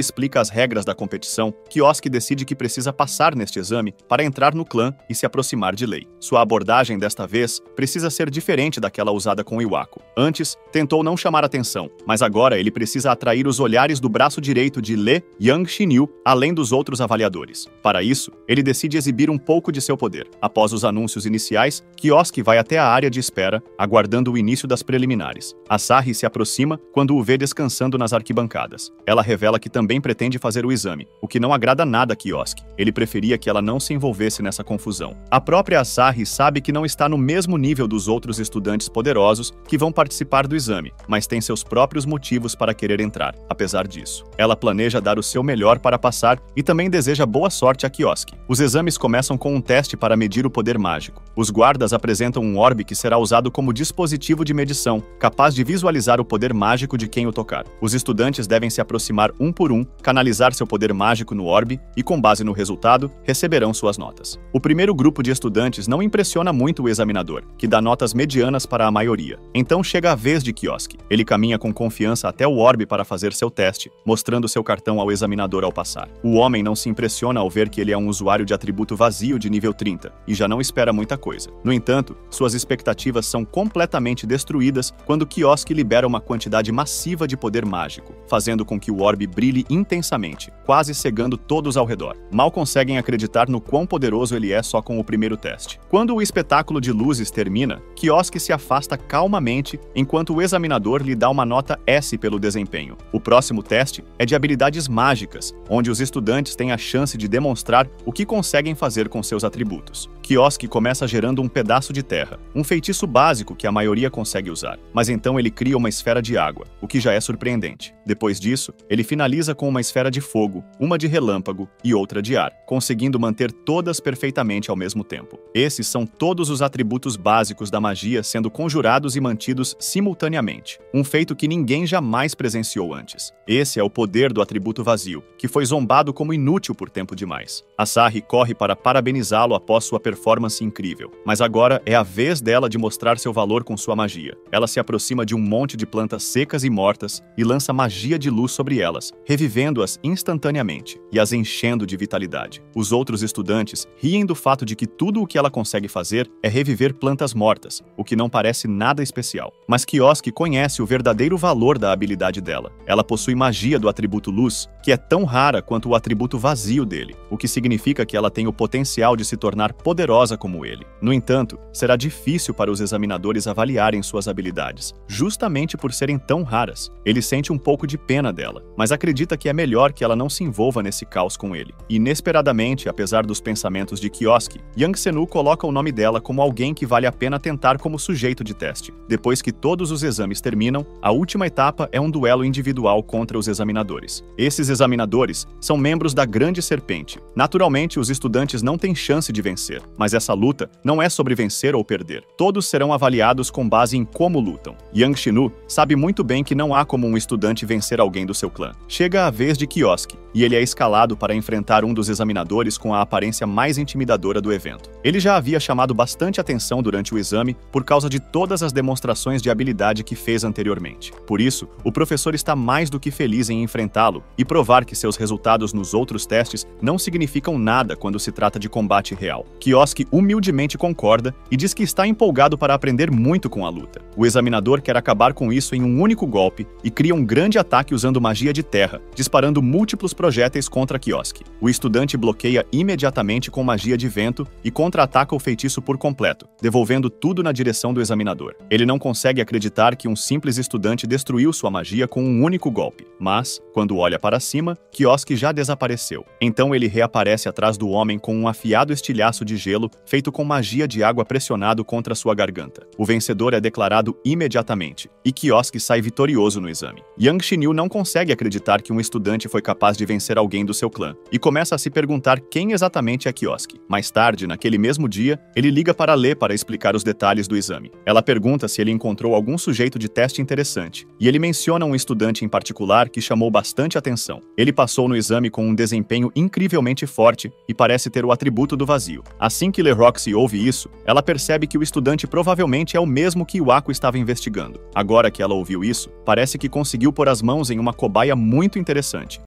explica as regras da competição, Kioski decide que precisa passar neste exame para entrar no clã e se aproximar de Lei. Sua abordagem desta vez precisa ser diferente daquela usada com Iwako. Antes, tentou não chamar atenção, mas agora ele precisa atrair os olhares do braço direito de Lê, Yang Xinyu, além dos outros avaliadores. Para isso, ele decide exibir um pouco de seu poder. Após os anúncios iniciais, Kioski vai até a área de espera, aguardando o início das preliminares. Asahi se aproxima quando o vê descansando nas arquibancadas. Ela revela que também pretende fazer o exame, o que não agrada nada a Kioski. Ele preferia que ela não se envolvesse nessa confusão. A própria Asahi sabe que não está no mesmo nível dos outros estudantes poderosos que vão participar do exame, mas tem seus próprios motivos para querer entrar, apesar disso. Ela planeja dar o seu melhor para passar e também deseja boa sorte a Kioski. Os exames começam com um teste para medir o poder mágico. Os guardas apresentam um orbe que será usado como dispositivo de medição, capaz de visualizar o poder mágico de quem o tocar. Os estudantes devem se aproximar um por um, canalizar seu poder mágico no orbe e, com base no resultado, receberão suas notas. O primeiro grupo de estudantes não impressiona muito o examinador, que dá notas medianas para a maioria. Então chega a vez de Kioski. Ele caminha com confiança até o orbe para fazer seu teste, mostrando seu cartão ao examinador ao passar. O homem não se impressiona ao ver que ele é um usuário de atributo vazio de nível 30, e já não espera muita coisa. No entanto, suas expectativas são completamente destruídas quando Kioski libera uma quantidade massiva de poder mágico, fazendo com que o orbe brilhe intensamente, quase cegando todos ao redor. Mal conseguem acreditar no quão poderoso ele é só com o primeiro teste. Quando o espetáculo de luzes termina, Kioski se afasta calmamente enquanto o examinador lhe dá uma nota S pelo desempenho. O próximo teste é de habilidades mágicas, onde os estudantes têm a chance de demonstrar o que conseguem fazer com seus atributos. Kioski começa gerando um pedaço de terra, um feitiço básico que a maioria consegue usar, mas então ele cria uma esfera de água, o que já é surpreendente. Depois disso, ele finaliza com uma esfera de fogo, uma de relâmpago e outra de ar, conseguindo manter todas perfeitamente ao mesmo tempo. Esses são todos os atributos básicos da magia sendo conjurados e mantidos simultaneamente, um feito que ninguém jamais presenciou antes. Esse é o poder do atributo vazio, que foi zombado como inútil por tempo demais. Asahi corre para parabenizá-lo após sua performance incrível, mas agora é a vez dela de mostrar seu valor com sua magia. Ela se aproxima de um monte de plantas secas e mortas e lança magia de luz sobre elas, revivendo-as instantaneamente e as enchendo de vitalidade. Os outros estudantes riem do fato de que tudo o que ela consegue fazer é reviver plantas mortas, o que não parece nada especial. Mas Kioski conhece o verdadeiro valor da habilidade dela. Ela possui magia do atributo luz, que é tão rara quanto o atributo vazio dele, o que significa que ela tem o potencial de se tornar poderosa como ele. No entanto, será difícil para os examinadores avaliarem suas habilidades, justamente por serem tão raras. Ele sente um pouco de pena dela, mas acredita que é melhor que ela não se envolva nesse caos com ele. Inesperadamente, apesar dos pensamentos de Kioski, Yang Senu coloca o nome dela como alguém que vale a pena tentar como sujeito de teste. Depois que todos os exames terminam, a última etapa é um duelo individual contra os examinadores. Esses examinadores são membros da Grande Serpente. Naturalmente, os estudantes não têm chance de vencer, mas Mas essa luta não é sobre vencer ou perder. Todos serão avaliados com base em como lutam. Yang Shinu sabe muito bem que não há como um estudante vencer alguém do seu clã. Chega a vez de Kioski, e ele é escalado para enfrentar um dos examinadores com a aparência mais intimidadora do evento. Ele já havia chamado bastante atenção durante o exame por causa de todas as demonstrações de habilidade que fez anteriormente. Por isso, o professor está mais do que feliz em enfrentá-lo e provar que seus resultados nos outros testes não significam nada quando se trata de combate real. Kioski humildemente concorda e diz que está empolgado para aprender muito com a luta. O examinador quer acabar com isso em um único golpe e cria um grande ataque usando magia de terra, disparando múltiplos projéteis contra Kioski. O estudante bloqueia imediatamente com magia de vento e contra-ataca o feitiço por completo, devolvendo tudo na direção do examinador. Ele não consegue acreditar que um simples estudante destruiu sua magia com um único golpe, mas, quando olha para cima, Kioski já desapareceu. Então ele reaparece atrás do homem com um afiado estilhaço de gelo feito com magia de água pressionado contra sua garganta. O vencedor é declarado imediatamente, e Kioski sai vitorioso no exame. Yang Shinyu não consegue acreditar que um estudante foi capaz de vencer alguém do seu clã, e começa a se perguntar quem exatamente é Kioski. Mais tarde, naquele mesmo dia, ele liga para Lê para explicar os detalhes do exame. Ela pergunta se ele encontrou algum sujeito de teste interessante, e ele menciona um estudante em particular que chamou bastante atenção. Ele passou no exame com um desempenho incrivelmente forte e parece ter o atributo do vazio. Assim que LeRoxy ouve isso, ela percebe que o estudante provavelmente é o mesmo que Iwako estava investigando. Agora que ela ouviu isso, parece que conseguiu pôr as mãos em uma cobaia muito interessante.